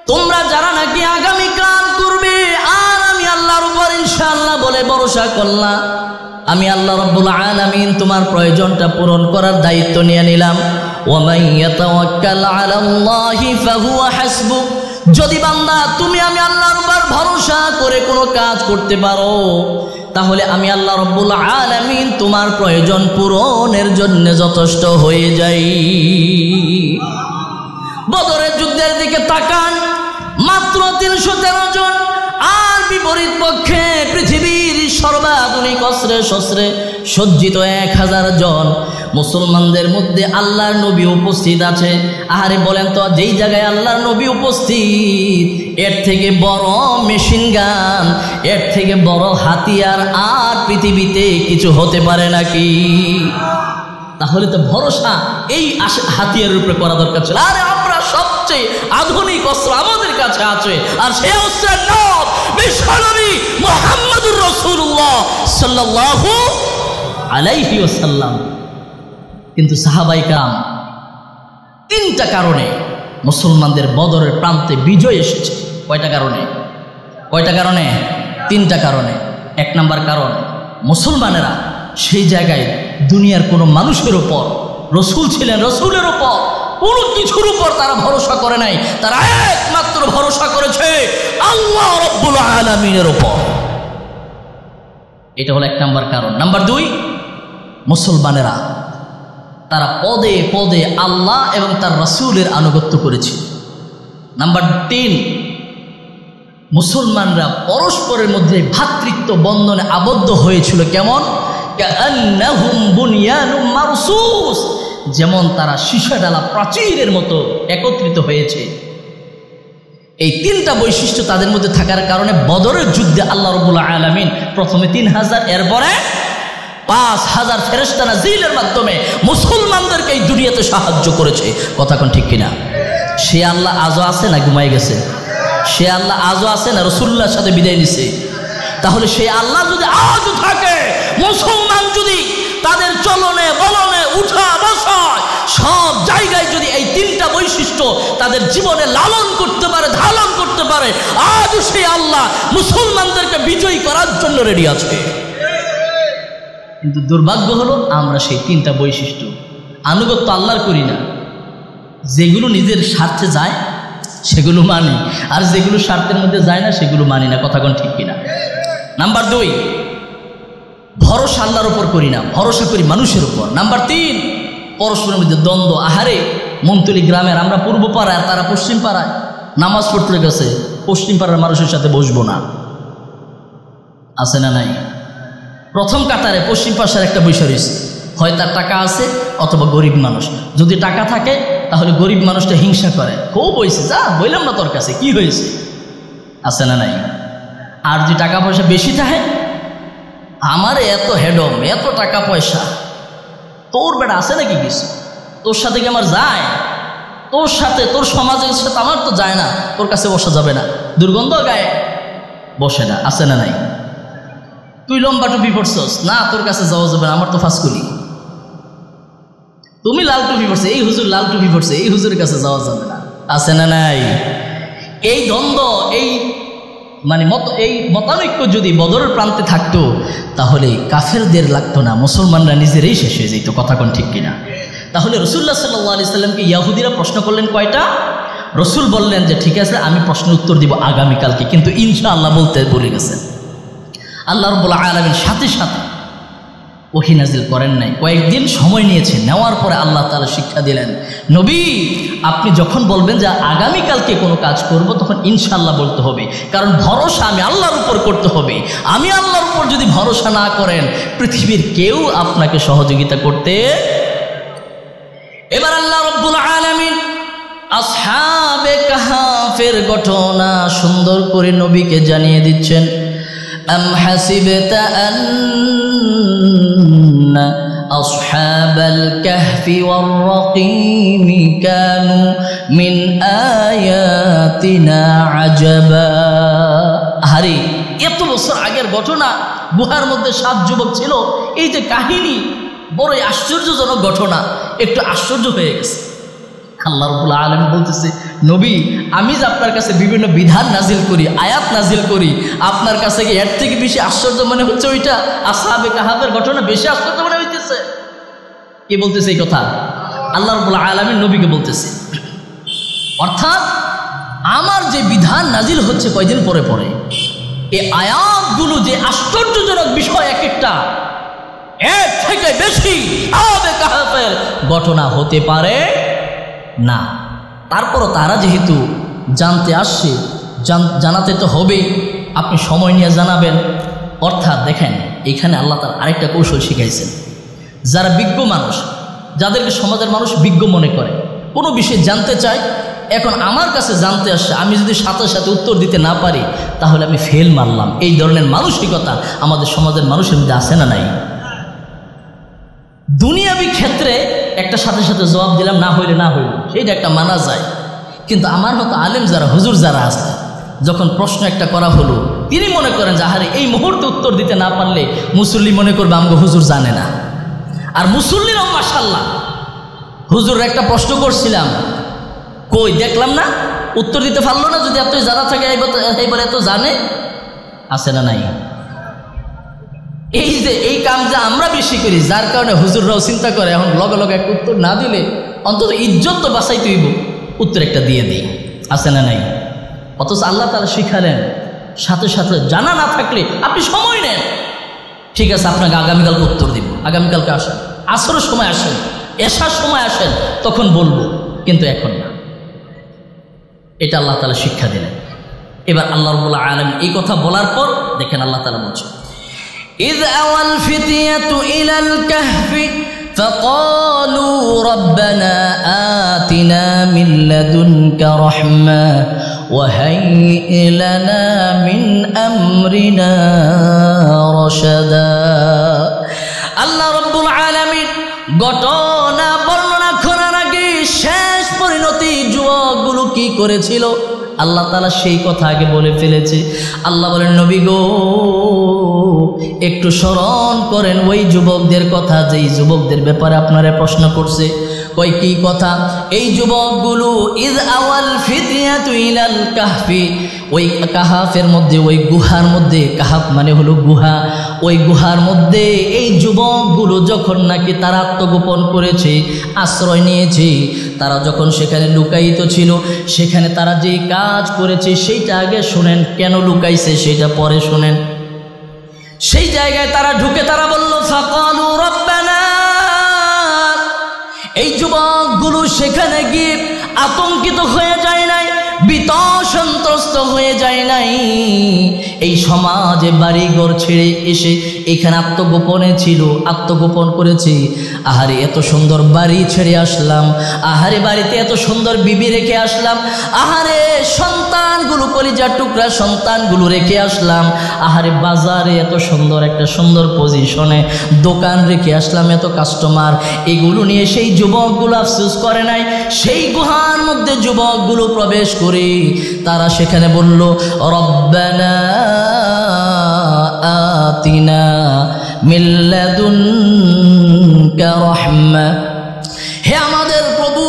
তোমরা যারা নাকি আগামী কাল করবে আর আমি আল্লাহর উপর ইনশাআল্লাহ বলে ভরসা করলাম, আমি আল্লাহ রাব্বুল আলামিন তোমার প্রয়োজনটা পূরণ করার দায়িত্ব নিয়ে নিলাম। ওয়া মান ইয়াতাওয়াক্কাল আলাল্লাহি ফাহুয়া হাসবু। যদি বান্দা তুমি আমি আল্লাহর উপর ভরসা করে কোনো কাজ করতে পারো, তাহলে আমি আল্লাহ রাব্বুল আলামিন তোমার প্রয়োজন পূরণের জন্য যথেষ্ট হয়ে যাই। বদরের যুদ্ধের দিকে তাকান, মাত্র 313 জন, আর বিপরীত পক্ষে পৃথিবীর সর্বাধুনিক অস্ত্রে শস্ত্রে সজ্জিত 1000 জন। মুসলমানদের মধ্যে আল্লাহর নবী উপস্থিত আছে। আহারে বলেন তো, যেই জায়গায় আল্লাহর নবী উপস্থিত, এর থেকে বড় মেশিন গান, এর থেকে বড় হাতিয়ার আর পৃথিবীতে কিছু হতে পারে নাকি? তাহলে তো ভরসা এই হাতিয়ারের উপরে করা দরকার ছিল। আরে আমরা সবচেয়ে আধুনিক অস্ত্র আমাদের কাছে আছে, আর সেই অস্ত্রের নাম বিশ্বনবী মুহাম্মদুর রাসূলুল্লাহ সাল্লাল্লাহু আলাইহি ওয়াসাল্লাম। কিন্তু সাহাবায়ে কেরাম 3টা কারণে মুসলমানদের বদরের প্রান্তে বিজয় এসেছে। কয়টা কারণে? 3টা কারণে। 1 নাম্বার কারণ, মুসলমানেরা সেই জায়গায় দুনিয়ার কোনো মানুষের উপর, রসুল ছিলেন, রসুলের উপর কোনো কিছুর উপর তারা ভরসা করে নাই, তারা একমাত্র ভরসা করেছে আল্লাহ রাব্বুল আলামিনের উপর। এটা হলো 1 নাম্বার কারণ। নাম্বার 2, মুসলমানেরা তারা পদে পদে আল্লাহ এবং তার রাসূলের আনুগত্য করেছে। নাম্বার 3, মুসলমানরা পরস্পরের মধ্যে ভ্রাতৃত্ব বন্ধনে আবদ্ধ হয়েছিল। কেমন? কাআন্নাহুম বুনিয়ানুম মারসুস, যেমন তারা সীসাডালা প্রাচীরের মতো একত্রিত হয়েছে। এই 3টা বৈশিষ্ট্য তাদের মধ্যে থাকার কারণে বদরের যুদ্ধে আল্লাহ রাব্বুল আলামিন প্রথমে 3000, এরপরে 5000 ফেরেশতা নাযিলের মাধ্যমে মুসলমানদেরকে এই দুনিয়াতে সাহায্য করেছে। কথা কোন ঠিক কিনা? সে আল্লাহ আজও আছে না ঘুমাই গেছে? সে আল্লাহ আজও আছে না রাসূলুল্লাহর সাথে বিদায় নিছে? তাহলে সেই আল্লাহ যদি আজও থাকে, মুসলমান যদি তাদের চলনে বলনে উঠা বসায় সব জায়গায় যদি এই 3টা বৈশিষ্ট্য তাদের জীবনে লালন করতে পারে, ধারণ করতে পারে, আজও সেই আল্লাহ মুসলমানদেরকে বিজয়ী করার জন্য রেডি আছে। কিন্তু দুর্ভাগ্য হলো আমরা সেই 3টা বৈশিষ্ট্য আনুগত্য আল্লাহর করি না। যেগুলো নিজের স্বার্থে যায় সেগুলো মানি, আর যেগুলো স্বার্থের মধ্যে যায় না সেগুলো মানি না। কথা কোন ঠিক কিনা? নাম্বার 2, ভরসা আল্লাহর উপর করি না, ভরসা করি মানুষের উপর। নাম্বার 3, পরস্পরের মধ্যে দ্বন্দ্ব। আহারে মন্তুলি গ্রামের আমরা পূর্ব পাড়ায়, তারা পশ্চিম পাড়ায় নামাজ পড়তে গেছে, পশ্চিম পাড়ার মানুষের সাথে বসবো না, আছে না নাই? প্রথম কাতারে পশ্চিম পাশের একটা বৈশা রয়েছে, হয় তার টাকা আছে অথবা গরিব মানুষ। যদি টাকা থাকে তাহলে গরিব মানুষটা হিংসা করে, কেউ বইছে যা বললাম না তোর কাছে কি হয়েছে, আছে না নাই? আর যদি টাকা পয়সা বেশি থাকে, আমার এত হেডম, এত টাকা পয়সা, তোর বেটা আছে নাকি কিছু, তোর সাথে কি আমার যায়, তোর সাথে তোর সমাজের সাথে আমার তো যায় না, তোর কাছে বসা যাবে না, দুর্গন্ধ গায়ে, বসে না, আছে না নাই? তুই লম্বা টুপি পড়ছস, না তোর কাছে যাওয়া যাবে না, আমার তো ফাঁসকুলি। তুমি লাল টুপি পড়ছে, এই হুজুর লাল টুপি পড়ছে, এই হুজুরের কাছে যাওয়া যাবে না, আছে না নাই? এই দ্বন্দ্ব, এই এই মতানৈক্য যদি বদরের প্রান্তে থাকতো তাহলে কাফেরদের লাগতো না, মুসলমানরা নিজেরাই শেষ হয়ে যেত। কথা কোন ঠিক কিনা? তাহলে রাসূলুল্লাহ সাল্লাল্লাহু আলাইহি সাল্লামকে ইয়াহুদিরা প্রশ্ন করলেন কয়টা? রসুল বললেন যে ঠিক আছে আমি প্রশ্নের উত্তর দিব আগামীকালকে, কিন্তু ইনশাআল্লাহ বলতে ভুলে গেছেন। আল্লাহ রাব্বুল আলামিন সাথে সাথে ওহী নাজিল করেন নাই, কয়েকদিন সময় নিয়েছে, নেওয়ার পরে আল্লাহ তাআলা শিক্ষা দিলেন, নবী আপনি যখন বলবেন যে আগামীকালকে কোনো কাজ করব, তখন ইনশাআল্লাহ বলতে হবে, কারণ ভরসা আমি আল্লাহর উপর করতে হবে। আমি আল্লাহর উপর যদি ভরসা না করেন, পৃথিবীর কেউ আপনাকে সহযোগিতা করতে। এবার আল্লাহ রাব্বুল আলামিন আসহাবে কাহাফের ঘটনা সুন্দর করে নবীকে জানিয়ে দিচ্ছেন। আম হাসিবতা আন্না আসহাবাল কাহফি ওয়ার রাকিম কানু মিন আয়াতিনা আজাবা। আরে এত বছর আগের ঘটনা, গুহার মধ্যে 7 যুবক ছিল, এই যে কাহিনী, বড়ই আশ্চর্যজনক ঘটনা, একটু আশ্চর্য হয়ে গেছে। আল্লাহ রাব্বুল আলামিন বলতেছে, নবী আমি যে আপনার কাছে বিভিন্ন বিধান নাজিল করি, আয়াত নাজিল করি, আপনার কাছে কি এর থেকে বেশি আশ্চর্য মনে হচ্ছে ওইটা? আসহাবে কাহাফের ঘটনা বেশি আশ্চর্য মনে হইতেছে? কে বলতেছে এই কথা? আল্লাহ রাব্বুল আলামিন নবীকে বলতেছে। অর্থাৎ আমার যে বিধান নাজিল হচ্ছে কয়দিন পরে পরে, এই আয়াতগুলো যে আশ্চর্যজনক বিষয়, এক একটা এর থেকে বেশি আসহাবে কাহাফের ঘটনা হতে পারে না। তারপরও তারা যেহেতু জানতে আসছে, জানাতে তো হবেই, আপনি সময় নিয়ে জানাবেন। অর্থাৎ দেখেন এখানে আল্লাহ তাআলা আরেকটা কৌশল শিখাইছেন। যারা বিজ্ঞ মানুষ, যাদেরকে সমাজের মানুষ বিজ্ঞ মনে করে, কোনো বিষয় জানতে চায়, এখন আমার কাছে জানতে আসছে, আমি যদি সাথে সাথে উত্তর দিতে না পারি তাহলে আমি ফেল মারলাম, এই ধরনের মানসিকতা আমাদের সমাজের মানুষের মধ্যে আছে না নাই? দুনিয়াবি ক্ষেত্রে একটা সাথে সাথে জবাব দিলাম, না হইলে না হইল, সেইটা একটা মানা যায়। কিন্তু আমার মতো আলেম যারা, হুজুর যারা আছে, যখন প্রশ্ন একটা করা হলো, তিনি মনে করেন যে আরে এই মুহূর্তে উত্তর দিতে না পারলে মুসল্লি মনে করবে আমগো হুজুর জানে না। আর মুসল্লিরাও মাশাআল্লাহ, হুজুর একটা প্রশ্ন করছিলাম, কই দেখলাম না, উত্তর দিতে পারলো না, যদি এত জানা থাকে এইবার এত জানে, আছে না নাই? এই যে এই কাম যে আমরা বেশি করি, যার কারণে হুজুররাও চিন্তা করে এখন লগে লগে একটা উত্তর না দিলে অন্তত ইজ্জত তো বাঁচাইতে হইব, উত্তর একটা দিয়ে দিই, আছে না নাই? অথচ আল্লাহ তাআলা শিখালেন সাথে সাথে জানা না থাকলে আপনি সময় নেন, ঠিক আছে আপনাকে আগামীকালকে উত্তর দিব, আগামীকালকে আসেন, আসরের সময় আসেন, এশার সময় আসেন, তখন বলবো, কিন্তু এখন না। এটা আল্লাহ তাআলা শিক্ষা দিলেন। এবার আল্লাহ রাব্বুল আলামিন এই কথা বলার পর দেখেন আল্লাহ তাআলা বলছেন, إذ أوى الفتية إلى الكهف فقالوا ربنا آتنا من لدنك رحمة وهيئ لنا من أمرنا رشدا। আল্লাহ রাব্বুল আলামিন ঘটনা বর্ণনা করার আগে শেষ পরিণতি যুবকগুলো কি করেছিল আল্লাহ তাআলা সেই কথা আগে বলে ফেলেছে। আল্লাহ বলেন, নবী গো একটু স্মরণ করেন ওই যুবকদের কথা, যেই যুবকদের ব্যাপারে আপনারা প্রশ্ন করছে। কই কি কথা? এই যুবকগুলো ইজ আওয়াল ফিতিয়াতু ইলাল কাহফি, ওই কাহাফের মধ্যে, ওই গুহার মধ্যে, কাহাফ মানে হলো গুহা, ওই গুহার মধ্যে এই যুবকগুলো যখন নাকি তারা আত্মগোপন করেছে, আশ্রয় নিয়েছে, তারা যখন সেখানে লুকায়িত ছিল, সেখানে তারা যেই কাজ করেছে সেইটা আগে শোনেন, কেন লুকাইছে সেটা পরে শোনেন। সেই জায়গায় তারা ঢুকে তারা বলল, ফাকালু রব্বানা, এই যুবকগুলো সেখানে গিয়ে আতঙ্কিত হয়ে যায় নাই, ভীত সন্ত্রস্ত হয়ে যায় নাই। এই সমাজে বাড়িঘর ছেড়ে এসে এখানে আত্মগোপনে ছিল, আত্মগোপন করেছে। আহারে এত সুন্দর বাড়ি ছেড়ে আসলাম, আহারে বাড়িতে এত সুন্দর বিবি রেখে আসলাম, আহারে সন্তানগুলো কলিজার টুকরা সন্তানগুলো রেখে আসলাম, আহারে বাজারে এত সুন্দর একটা সুন্দর পজিশনে দোকান রেখে আসলাম, এত কাস্টমার। এগুলো নিয়ে সেই যুবকগুলো আফসোস করে নাই। সেই গুহার মধ্যে যুবকগুলো প্রবেশ করে তারা সেখানে বলল, রব্বানা আতিনা মিন লাদুনকা রাহমা, হে আমাদের প্রভু,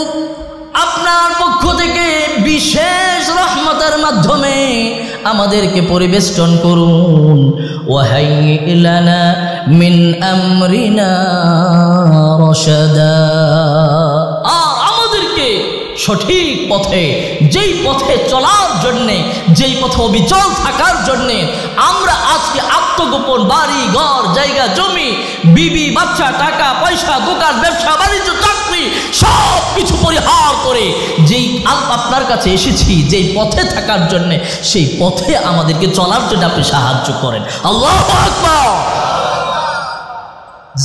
আপনার পক্ষ থেকে বিশেষ রহমতের মাধ্যমে আমাদেরকে পরিবেষ্টন করুন। ওয়াহাইয়্যি লানা মিন আমরিনা রাশাদা, আর আমাদেরকে সঠিক পথে, যেই পথে চলার জন্যে, যেই পথে অবিচল থাকার জন্যে আমরা আজকে আত্মগোপন বাড়ি ঘর জায়গা জমি বিবি বাচ্চা টাকা পয়সা দোকান ব্যবসা বাণিজ্য চাকরি সব কিছু পরিহার করে যেই আপনার কাছে এসেছি, যেই পথে থাকার জন্যে, সেই পথে আমাদেরকে চলার জন্য আপনি সাহায্য করেন। আল্লাহু আকবার।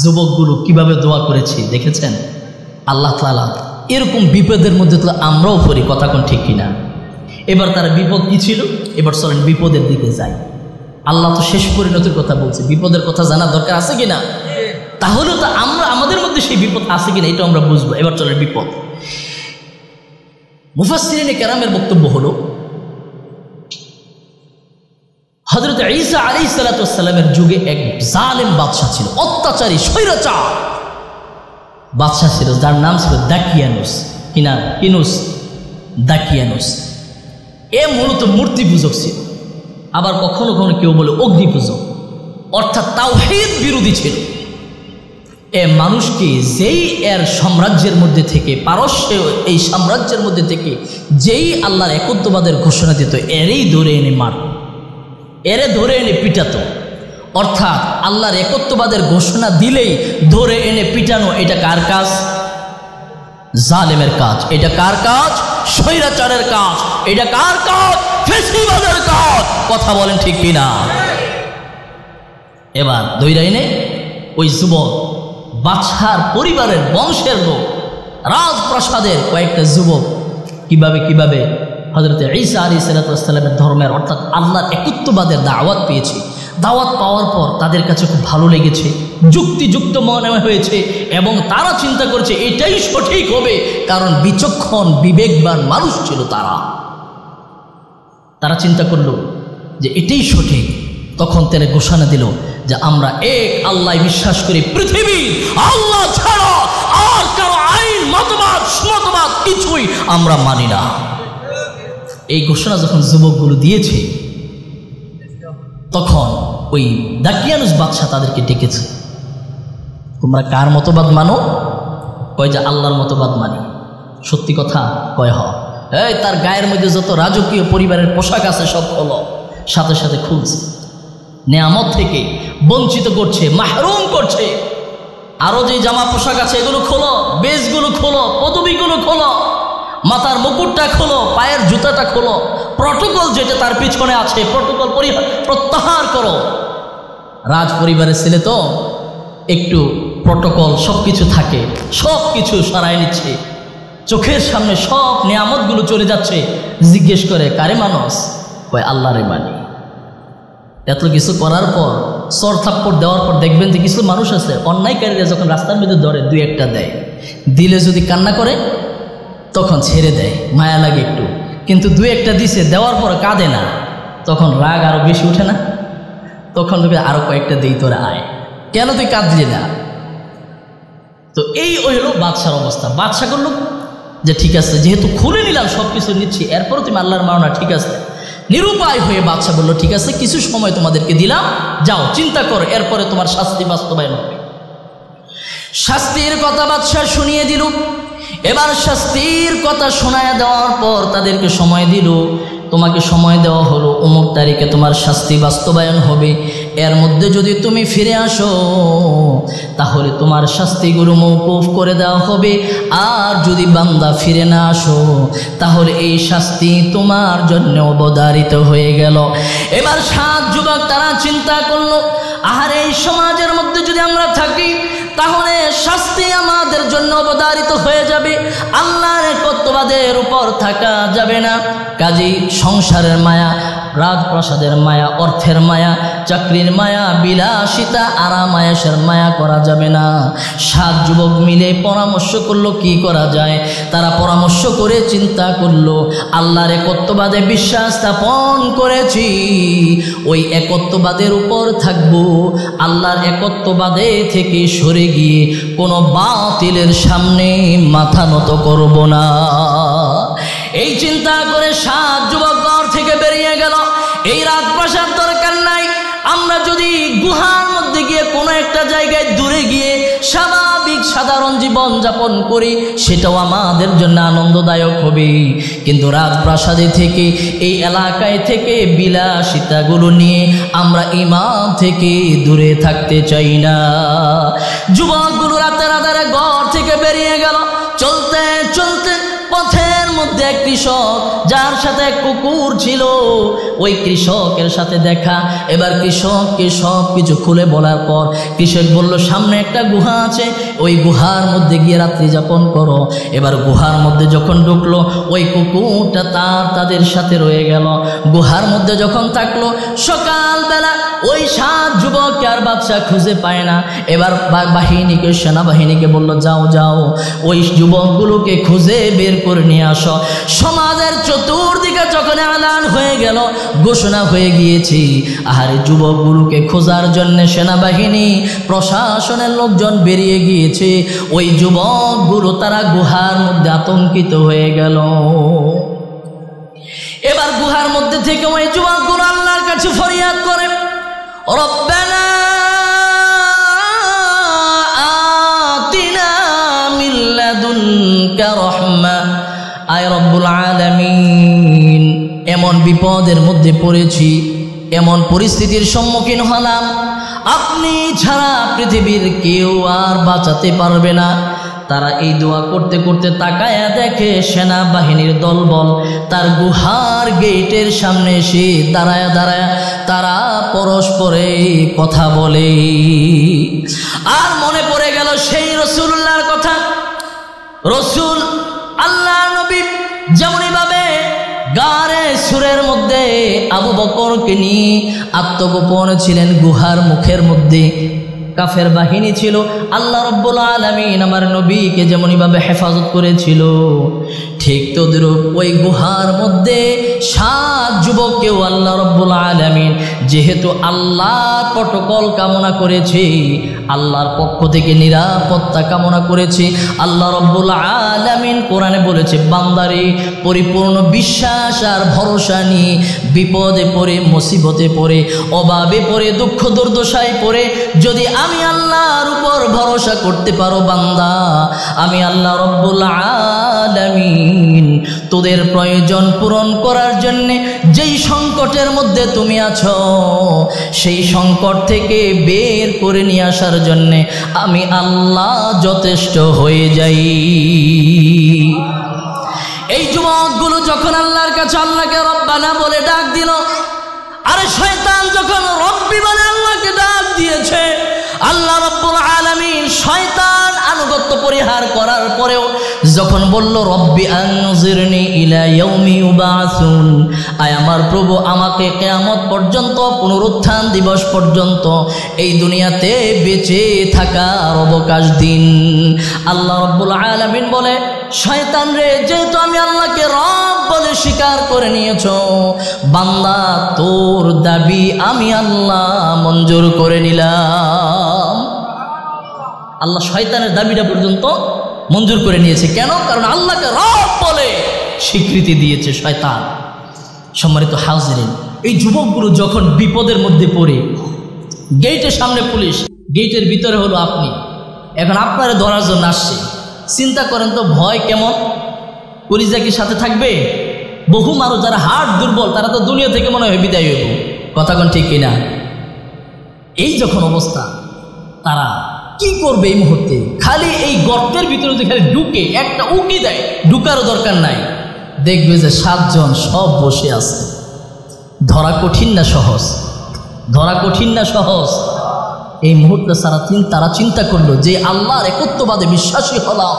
যুবকগুলো কিভাবে দোয়া করেছে দেখেছেন? আল্লাহ তাআলা এরকম বিপদের মধ্যে তো আমরাও পড়ি, কথা কোন ঠিক কিনা? এবার তার বিপদ কি ছিল? এবার চলেন বিপদের দিকে যাই। আল্লাহ তো শেষ পরিণতির কথা বলছে, বিপদের কথা জানা দরকার আছে কিনা? তাহলে তো আমরা আমাদের মধ্যে সেই বিপদ আছে কিনা এটা আমরা বুঝবো। এবার চলেন বিপদ। মুফাসসিরিনে কেরামের বক্তব্য হলো, হযরত ঈসা আলাইহিস সালাতু ওয়াস সালামের যুগে এক জালেম বাদশা ছিল, অত্যাচারী স্বৈরাচার বাদশা ছিল, যার নাম ছিল দাকিয়ানুস। কিনুস দাকিয়ানুস। এ মূলত মূর্তি পূজক ছিল, আবার কখনো কখনো কেউ বলে অগ্নি পূজক, অর্থাৎ তাওহীদ বিরোধী ছিল। এ মানুষকে যেই এর সাম্রাজ্যের মধ্যে থেকে, পারস্য এই সাম্রাজ্যের মধ্যে থেকে যেই আল্লাহর একত্ববাদের ঘোষণা দিত, এরেই ধরে এনে মারত, এরে ধরে এনে পিটাতো। অর্থাৎ আল্লাহর একত্ববাদের ঘোষণা দিলেই ধরে এনে পিটানো, এটা কার কাজ? জালেমের কাজ। এটা কার কাজ? স্বৈরাচারের কাজ। এটা কার কাজ? ফ্যাসিবাদের কাজ। কথা বলেন ঠিক কিনা? এবার ধইরা এনে ওই যুবক, বাদশার পরিবারের বংশের লোক, রাজপ্রাসাদের কয়েকটা যুবক কিভাবে হযরত ঈসা আলাইহিস সালামের ধর্মের অর্থাৎ আল্লাহর একত্ববাদের দাওয়াত পেয়েছে। দাওয়াত পাওয়ার পর তাদের কাছে খুব ভালো লেগেছে, যুক্তিযুক্ত মনে হয়েছে, এবং তারা চিন্তা করছে এটাই সঠিক হবে, কারণ বিচক্ষণ বিবেকবান মানুষ ছিল তারা। তারা চিন্তা করলো যে এটাই সঠিক। তখন তারা ঘোষণা দিল যে আমরা এক আল্লাহ বিশ্বাস করি, পৃথিবী আল্লাহ ছাড়া আর কারো আইন মতবাদ কিছুই আমরা মানি না। এই ঘোষণা যখন যুবকগুলো দিয়েছে, তখন ওই দাকিয়ানুস বাদশা তাদেরকে ডেকেছে, তোমরা কার মতবাদ মানো? কয় যে আল্লাহর মতবাদ মানি। সত্যি কথা? কয় হ। এই তার গায়ের মধ্যে যত রাজকীয় পরিবারের পোশাক আছে সব খোলো। সাথে সাথে খুলছে, নেয়ামত থেকে বঞ্চিত করছে, মাহরুম করছে। আরো যে জামা পোশাক আছে এগুলো খোলো, বেশগুলো খোলো, পদবিগুলো খোলো, মাথার মুকুটটা খোলো, পায়ের জুতাটা খোলো, প্রটোকল যেটা তার পিছনে আছে প্রটোকল প্রত্যাহার করো। রাজ পরিবারের ছেলে তো একটু প্রটোকল সব কিছু থাকে, সব কিছু সরাই নিচ্ছে, চোখের সামনে সব নিয়ামতগুলো চলে যাচ্ছে। জিজ্ঞেস করে কারে মানুষ? কয় আল্লাহরে মানি। এত কিছু করার পর, সর থাপ্পড় দেওয়ার পর দেখবেন যে কিছু মানুষ আছে অন্যায়কারীরা যখন রাস্তার মধ্যে ধরে দুই একটা দেয়, দিলে যদি কান্না করে তখন ছেড়ে দেয়, মায়া লাগে একটু, কিন্তু দুই একটা দিছে দেওয়ার পর কাঁদে না, তখন রাগ আরো বেশি উঠে না? তখন তোকে আরো কয়েকটা দেই, তোরা আয়, কেন তুই কাঁদলি না? তো এই হলো বাদশার অবস্থা। বাদশা করলো যে ঠিক আছে, যেহেতু খুলে নিলাম সব কিছু নিচ্ছি, এরপরও তুমি আল্লাহর মানো না, ঠিক আছে। নিরুপায় হয়ে বাদশা বললো ঠিক আছে, কিছু সময় তোমাদেরকে দিলাম, যাও চিন্তা করো, এরপরে তোমার শাস্তি বাস্তবায়ন হবে। শাস্তির কথা বাদশা শুনিয়ে দিল। এবার শাস্তির কথা শোনায় দেওয়ার পর তাদেরকে সময় দিল তোমাকে সময় দেওয়া হলো, অমুক তারিখে তোমার শাস্তি বাস্তবায়ন হবে, এর মধ্যে যদি তুমি ফিরে আসো তাহলে তোমার শাস্তিগুলো মওকুফ করে দেওয়া হবে, আর যদি বান্দা ফিরে না আসো তাহলে এই শাস্তি তোমার জন্য অবধারিত হয়ে গেল। এবার 7 যুবক তারা চিন্তা করলো, আর এই সমাজের মধ্যে যদি আমরা থাকি তাহলে শাস্তি আমাদের জন্য অবধারিত হয়ে যাবে, আল্লাহর একত্ববাদের উপর থাকা যাবে না। কাজেই সংসারের মায়া, রাজপ্রাসাদের মায়া, অর্থের মায়া, চাকরির মায়া, বিলাসিতা, আরাম আয়েশের মায়া করা যাবে না। 7 যুবক মিলে পরামর্শ করলো কি করা যায়। তারা পরামর্শ করে চিন্তা করলো, আল্লাহর একত্ববাদে বিশ্বাস স্থাপন করেছি, ওই একত্ববাদের উপর থাকবো, আল্লাহর একত্ববাদে থেকে সরে গিয়ে কোনো বাতিলের সামনে মাথা নত করব না। এই চিন্তা করে 7 যুবক ঘর থেকে বেরিয়ে গেল। এই রাজপ্রাসাদ দরকার নাই, আমরা যদি গুহার মধ্যে গিয়ে কোনো একটা জায়গায় দূরে গিয়ে স্বাভাবিক সাধারণ জীবন যাপন করি সেটাও আমাদের জন্য আনন্দদায়ক হবে, কিন্তু রাজপ্রাসাদে থেকে, এই এলাকায় থেকে বিলাসিতাগুলো নিয়ে আমরা ইমাম থেকে দূরে থাকতে চাই না। যুবকগুলো রাতের আধারে ঘর থেকে বেরিয়ে গেল। চলতে চলতে পথের মধ্যে এক কৃষক, যার সাথে এক কুকুর ছিল, ওই কৃষকের সাথে দেখা। এবার কৃষককে সব কিছু খুলে বলার পর কৃষক বলল, সামনে একটা গুহা আছে, ওই গুহার মধ্যে গিয়ে রাত্রি যাপন করো। এবার গুহার মধ্যে যখন ঢুকলো, ওই কুকুরটা তাদের সাথে রয়ে গেল। গুহার মধ্যে যখন থাকলো, সকালবেলা ওই 7 যুবককে আর বাদশা খুঁজে পায় না। এবার বাহিনীকে, সেনাবাহিনীকে বলল, যাও যাও ওই যুবকগুলোকে খুঁজে বের করে নিয়ে আসো। সমাজের চতুর্দিকে যখন আলান হয়ে গেল, ঘোষণা হয়ে গিয়েছে, আহারে যুবকগুলোকে খোঁজার জন্য সেনাবাহিনী, প্রশাসনের লোকজন বেরিয়ে গিয়েছে। ওই যুবকগুলো তারা গুহার মধ্যে আতঙ্কিত হয়ে গেল। এবার গুহার মধ্যে থেকে ওই যুবকগুলো আল্লাহর কাছে ফরিয়াদ করে, রব্বানা আতিনা মিন লাদুনকা রাহমা, আয় রব্বুল আলামিন, এমন বিপদের মধ্যে পড়েছি, এমন পরিস্থিতির সম্মুখীন হলাম, আপনি ছাড়া পৃথিবীর কেউ আর বাঁচাতে পারবে না। তারা এই দোয়া করতে করতে তাকায়া দেখে সেনাবাহিনীর দলবল তার গুহার গেটের সামনে এসে দাঁড়ায়া দাঁড়ায়া তারা পরস্পরে কথা বলে। আর মনে পড়ে গেল সেই রাসূলুল্লাহর কথা। রাসূল আল্লাহ নবী যেমনইভাবে গারে সুরের মধ্যে আবু বকরকে নিয়ে আত্মগোপন ছিলেন, গুহার মুখের মধ্যে কাফের বাহিনী ছিল, আল্লাহ রাব্বুল আলামিন আমার নবীকে যেমনইভাবে হেফাজত করেছিল, ঠিক তদ্রূপ ওই গুহার মধ্যে 7 যুবককেও আল্লাহ রাব্বুল আলামিন যেহেতু আল্লাহর প্রটোকল কামনা করেছে, আল্লাহর পক্ষ থেকে নিরাপত্তা কামনা করেছে, আল্লাহ রাব্বুল আলামিন কোরআনে বলেছে, বান্দারে পরিপূর্ণ বিশ্বাস আর ভরসা নিয়ে বিপদে পড়ে, মুসিবতে পড়ে, অভাবে পড়ে, দুঃখ দুর্দশায় পড়ে যদি আমি আল্লাহর উপর ভরসা করতে পারো বান্দা, আমি আল্লাহ রাব্বুল আলামিন তোদের প্রয়োজন পূরণ করার জন্য যেই সংকটের মধ্যে তুমি আছো সেই সংকট থেকে বের করে নিয়ে আসার জন্য আমি আল্লাহ যথেষ্ট হয়ে যাই। এই যুবকগুলো যখন আল্লাহর কাছে আল্লাহকে রব্বানা বলে ডাক দিল, আরে শয়তান যখন রব্বি বলে আল্লাহকে ডাক দিয়েছে, আল্লাহ রাব্বুল আলামিন শয়তান আনুগত্য পরিহার করার পরেও যখন বলল, রব্বি আনজিরনি ইলা ইয়াউমি ইউবাসুন, আয় আমার প্রভু আমাকে কিয়ামত পর্যন্ত, পুনরুত্থান দিবস পর্যন্ত এই দুনিয়াতে বেঁচে থাকার অবকাশ দিন। আল্লাহ রাব্বুল আলামিন বলে, শয়তান রে, যেহেতু আমি আল্লাহকে রব বলে স্বীকার করে নিয়েছো, বান্দা তোর দাবি আমি আল্লাহ মঞ্জুর করে নিলাম। আল্লাহ শয়তানের দাবিটা পর্যন্ত মঞ্জুর করে নিয়েছে। কেন? কারণ আল্লাহকে রব বলে স্বীকৃতি দিয়েছে শয়তান। সম্মানিত হাজিরিন, এই যুবকগুলো যখন বিপদের মধ্যে পড়ে, গেটের সামনে পুলিশ, গেটের ভিতরে হলো আপনি, এখন আপনারে ধরার জন্য আসছে। চিন্তা করেন তো ভয় কেমন, কলিজা কি সাথে থাকবে? বহু মানুষ যারা হার্ট দুর্বল তারা তো দুনিয়া থেকে মনে হয় বিদায় হইব, কথা কোন ঠিক কিনা? এই যখন অবস্থা, তারা কি করবে এই মুহূর্তে? খালি এই গর্তের ভিতরে যদি খালি ঢুকে একটা উকি দেয়, ঢুকারও দরকার নাই, দেখবে যে 7 জন সব বসে আছে। ধরা কঠিন না সহজ? ধরা কঠিন না সহজ? এই মুহূর্তে তারা চিন্তা করলো যে আল্লাহর একত্ববাদে বিশ্বাসী হলাম,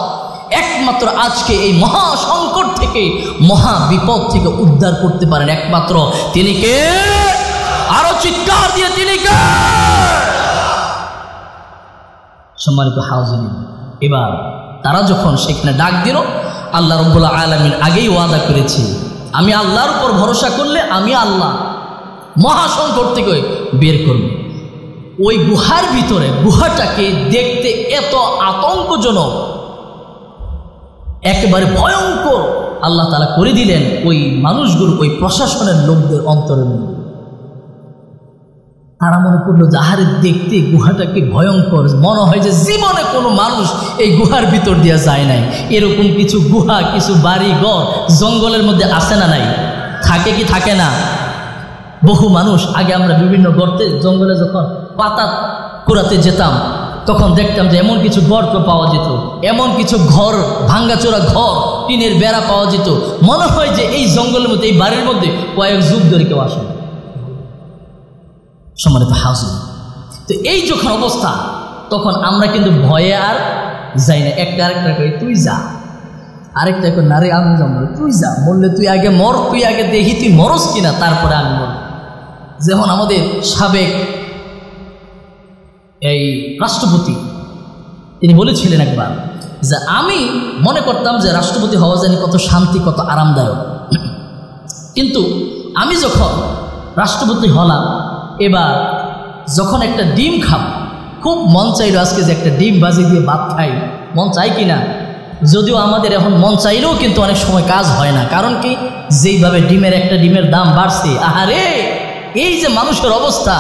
একমাত্র আজকে এই মহা সংকট থেকে, মহা বিপদ থেকে উদ্ধার করতে পারেন একমাত্র তিনি কে? আরো চিৎকার দিয়ে তিনি কে? সম্মানিত হাউজিন, এবার তারা যখন সেখানে ডাক দিল, আল্লাহ রাব্বুল আলামিন আগেই ওয়াদা করেছে, আমি আল্লাহর উপর ভরসা করলে আমি আল্লাহ মহা সংকট থেকে বের করব। ওই গুহার ভিতরে, গুহাটাকে দেখতে এত আতঙ্কজনক, একেবারে ভয়ঙ্কর আল্লাহ তাআলা করে দিলেন ওই মানুষগুলো, ওই প্রশাসনের লোকদের অন্তরের মধ্যে। তারা মনে করলো যে আহারে দেখতে গুহাটাকে ভয়ঙ্কর, মনে হয় যে জীবনে কোনো মানুষ এই গুহার ভিতর দিয়ে যায় নাই। এরকম কিছু গুহা, কিছু বাড়ি ঘর জঙ্গলের মধ্যে আছে না নাই? থাকে কি থাকে না? বহু মানুষ আগে আমরা বিভিন্ন গর্তে জঙ্গলে যখন পাতা কুড়াতে যেতাম তখন দেখতাম যে এমন কিছু গর্ত পাওয়া যেত, এমন কিছু ঘর, ভাঙ্গাচোরা ঘর, টিনের বেড়া পাওয়া যেত। মনে হয় যে এই জঙ্গলের মধ্যে, এই বাড়ির মধ্যে কয়েক যুগ ধরে কেউ আসে। সম্মানিত হাউজিন, তো এই যখন অবস্থা, তখন আমরা কিন্তু ভয়ে আর যাই না। একটা আরেকটা কই তুই যা, আরেকটা কই না রে আমি যাবো, তুই যা, বললে তুই আগে মর, তুই আগে দেখি তুই মরস কিনা, তারপরে আমি মর। যেমন আমাদের সাবেক এই রাষ্ট্রপতি, তিনি বলেছিলেন একবার যে আমি মনে করতাম যে রাষ্ট্রপতি হওয়া জানি কত শান্তি, কত আরামদায়ক, কিন্তু আমি যখন রাষ্ট্রপতি হলাম, এবার যখন একটা ডিম খাব, খুব মন চাইলো আজকে যে একটা ডিম ভাজি দিয়ে ভাত খাই, মন চাই কিনা? যদিও আমাদের এখন মন চাইলেও কিন্তু অনেক সময় কাজ হয় না। কারণ কি? যেইভাবে একটা ডিমের দাম বাড়ছে, আহারে এই যে মানুষের অবস্থা।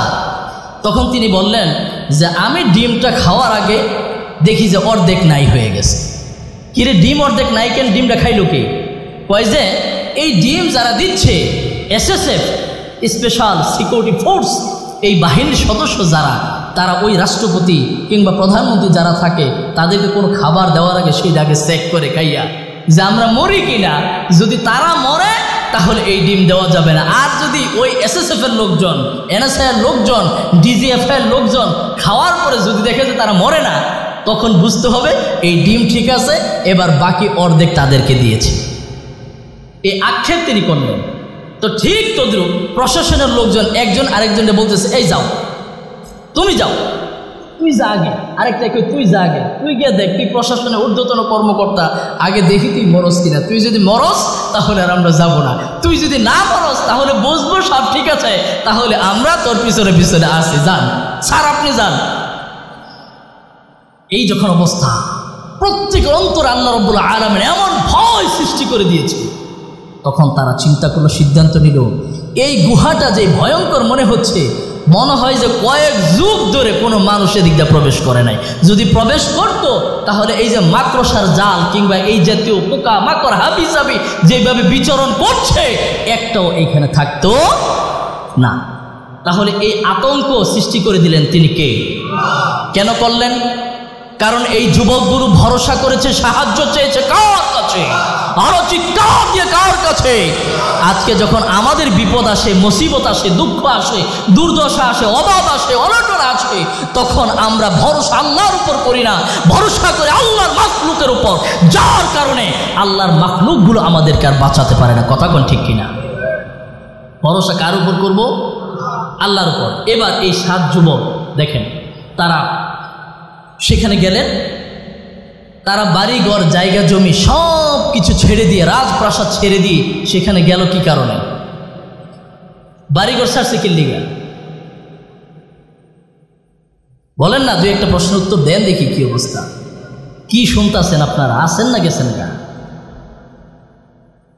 তখন তিনি বললেন যে আমি ডিমটা খাওয়ার আগে দেখি যে অর্ধেক নাই হয়ে গেছে। কিরে ডিম অর্ধেক নাই কেন? ডিমটা খাইলো কে? কয় যে এই ডিম যারা দিচ্ছে SSF, স্পেশাল সিকিউরিটি ফোর্স, এই বাহিনীর সদস্য যারা, তারা ওই রাষ্ট্রপতি কিংবা প্রধানমন্ত্রী যারা থাকে তাদেরকে কোনো খাবার দেওয়ার আগে সেইটা আগে চেক করে খাইয়া যে আমরা মরি কিনা। যদি তারা মরে তাহলে এই ডিম দেওয়া যাবে না। আর যদি ওই SSF এর লোকজন, NSA এর লোকজন, DGF এর লোকজন খাওয়ার পরে যদি দেখে যে তারা মরে না, তখন বুঝতে হবে এই ডিম ঠিক আছে, এবার বাকি অর্ধেক তাদেরকে দিয়েছে। এই আক্ষেপ তিনি করলেন। তো ঠিক তদ্রুপ প্রশাসনের লোকজন একজন আরেকজনকে বলতেছে, এই যাও, তুমি যাও, তুই যা আগে, আরেকটা কেউ তুই যা আগে, তুই গিয়ে দেখ, তুই প্রশাসনের ঊর্ধ্বতন কর্মকর্তা, আগে দেখি তুই মরস কিনা। তুই যদি মরস তাহলে আর আমরা যাবো না, তুই যদি না মরস তাহলে বুঝবো সব ঠিক আছে, তাহলে আমরা তোর পিছনে পিছনে আসি, যান স্যার আপনি যান। এই যখন অবস্থা, প্রত্যেকের অন্তরে আল্লাহ রাব্বুল আলামিন এমন ভয় সৃষ্টি করে দিয়েছে, তখন তারা চিন্তা করলো, সিদ্ধান্ত নিল, এই গুহাটা যে ভয়ঙ্কর মনে হচ্ছে, মনে হয় যে কয়েক যুগ ধরে কোনো মানুষ এদিক দিয়ে প্রবেশ করে নাই। যদি প্রবেশ করত তাহলে এই যে মাকড়সার জাল কিংবা এই জাতীয় পোকা মাকড় হাবিজাবি যেভাবে বিচরণ করছে, একটাও এইখানে থাকতো না। তাহলে এই আতঙ্ক সৃষ্টি করে দিলেন তিনি কে? কেন করলেন? কারণ এই যুবকগুলো ভরসা করেছে, সাহায্য চেয়েছে কার কাছে? আরো চিৎকার দিয়ে কার কাছে? আজকে যখন আমাদের বিপদ আসে, মুসিবত আসে, দুঃখ আসে, দুর্দশা আসে, অভাব আসে, অনটন আসে, তখন আমরা ভরসা আল্লাহর উপর করি না, ভরসা করে আল্লাহর মাখলুকের উপর, যার কারণে আল্লাহর মাখলুকগুলো আমাদেরকে আর বাঁচাতে পারে না। কথা কোন ঠিক কিনা? ভরসা কার উপর করব? আল্লাহর উপর। এবার এই 7 যুবক দেখেন, তারা সেখানে গেলেন, তারা বাড়িঘর, জায়গা জমি সব কিছু ছেড়ে দিয়ে, রাজপ্রাসাদ ছেড়ে দিয়ে সেখানে গেল কি কারণে? বাড়িঘর ছাড়ছে কি লিগা? বলেন না, 2-1টা প্রশ্ন উত্তর দেন দেখি কি অবস্থা। কি শুনতেছেন আপনারা? আসেন না গেছেন গা?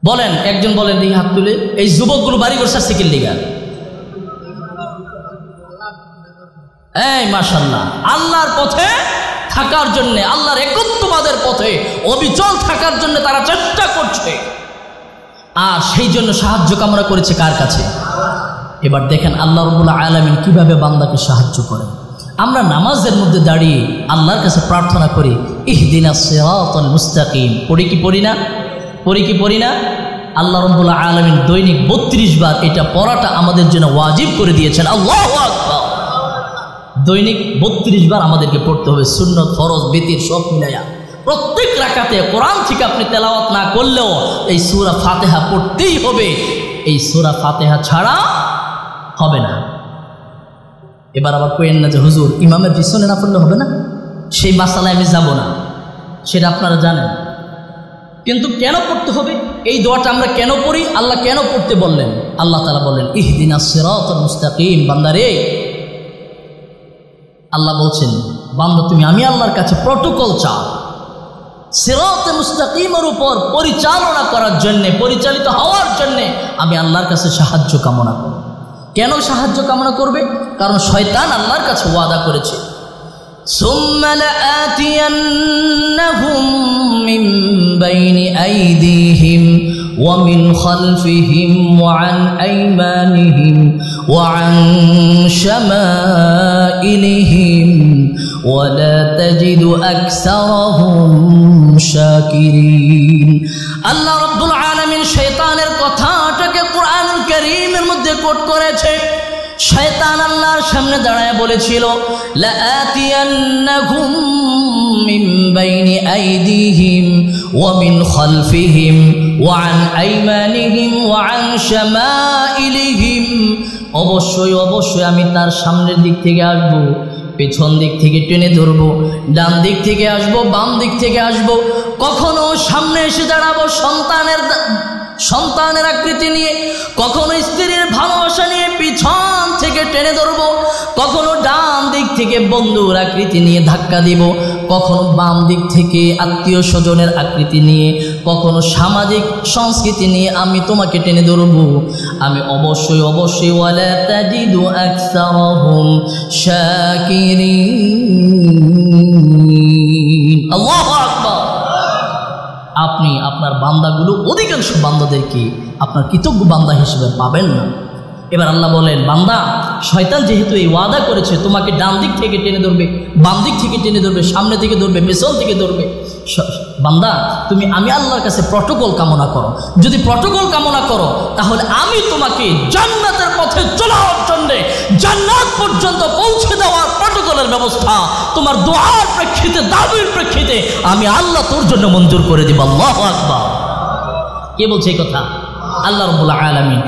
বলেন, একজন বলেন দেখি হাত তুলে, এই যুবকগুলো বাড়িঘর ছাড়ছে কি লিগা? এই মাশাআল্লাহ, আল্লাহর পথে থাকার জন্য, আল্লাহর একত্ববাদের পথে অবিচল থাকার জন্য তারা চেষ্টা করছে। আর সেই জন্য সাহায্য কামনা করেছে কার কাছে? এবার দেখেন আল্লাহ রাব্বুল আলামিন কিভাবে বান্দাকে সাহায্য করে। আমরা নামাজের মধ্যে দাঁড়িয়ে আল্লাহর কাছে প্রার্থনা করি ইহদিনাস সিরাতাল মুস্তাকিম, পড়ি কি পড়ি না? আল্লাহ রাব্বুল আলামিন দৈনিক 32 বার এটা পড়াটা আমাদের জন্য ওয়াজিব করে দিয়েছেন। আল্লাহু আকবার। দৈনিক 32 বার আমাদেরকে পড়তে হবে, সুন্নত ফরজ বিতির সব মিলাইয়া। প্রত্যেক রাকাতে কোরআন থেকে আপনি তেলাওয়াত না করলেও এই সূরা ফাতিহা পড়তেই হবে। এই সূরা ফাতিহা ছাড়া হবে না। এবার আবার কইেন না যে হুজুর ইমামের পিছনে না পড়লে হবে না, সেই মাসালায় আমি যাব না, সেটা আপনারা জানেন। কিন্তু কেন পড়তে হবে এই দোয়াটা আমরা কেন পড়ি, আল্লাহ কেন পড়তে বললেন? আল্লাহ তাআলা বললেন ইহদিনাস সিরাতাল মুস্তাকিম। বান্দারে, আল্লাহ বলছেন বান্দা তুমি আমি আল্লাহর কাছে প্রটোকল চাও, সিরাতে মুস্তাকিমের উপর পরিচালনা করার জন্য, পরিচালিত হওয়ার জন্য আমি আল্লাহর কাছে সাহায্য কামনা করব। কেন সাহায্য কামনা করবে? কারণ শয়তান আল্লাহর কাছে ওয়াদা করেছে সুম্মা লাআতিয়ান্নাহুম মিন বাইনি আইদিহিম ওয়া মিন খালফিহিম ওয়া আন আইমানিহিম ওয়া আন শামাইলিহিম ওয়া লা তাজিদু আকসারাহুম শাকিরিন। আল্লাহ রাব্বুল আলামিন শয়তানের কথাটাকে কোরআনুল কারীমের মধ্যে কোট করেছে। শয়তান আল্লাহর সামনে দাঁড়ায় বলেছিল লাআতিয়ান্নাহুম মিন বাইনি আইদিহিম ওয়া মিন খালফিহিম ওয়া আন আইমানিহিম ওয়া আন শামাইলিহিম। অবশ্যই আমি তার সামনের দিক থেকে আসব, পেছন দিক থেকে টেনে ধরবো, ডান দিক থেকে আসব, বাম দিক থেকে আসব। কখনো সামনে এসে দাঁড়াবো সন্তানের আকৃতি নিয়ে, কখনো স্ত্রীর ভালোবাসা নিয়ে পিছন থেকে টেনে ধরবো, কখনো ডান দিক থেকে বন্ধুর আকৃতি নিয়ে ধাক্কা দিব, কখনো বাম দিক থেকে আত্মীয় স্বজনের আকৃতি নিয়ে, কখনো সামাজিক সংস্কৃতি নিয়ে আমি তোমাকে টেনে ধরবো। আমি অবশ্যই ওয়ালা তাজিদু আকসারাহুম শাকিরিন। আল্লাহু আকবার। আপনি আপনার বান্দাগুলো অধিকাংশ বান্দাদেরকে আপনার কৃতজ্ঞ বান্দা হিসেবে পাবেন না। এবার আল্লাহ বলেন বান্দা, শয়তান যেহেতু এই ওয়াদা করেছে তোমাকে ডান দিক থেকে টেনে ধরবে, বাম দিক থেকে টেনে ধরবে, সামনে থেকে ধরবে, পেছন থেকে ধরবে, বান্দা তুমি আমি আল্লাহর কাছে প্রটোকল কামনা করো। যদি প্রটোকল কামনা করো তাহলে আমি তোমাকে জান্নাতের পথে চলার জন্য, জান্নাত পর্যন্ত পৌঁছে দেওয়ার প্রটোকলের ব্যবস্থা তোমার দোয়ার প্রেক্ষিতে, দাবির প্রেক্ষিতে আমি আল্লাহ তোর জন্য মঞ্জুর করে দিব। আল্লাহু আকবার। কে বলছে এই কথা? আল্লাহ রাব্বুল আলামিন।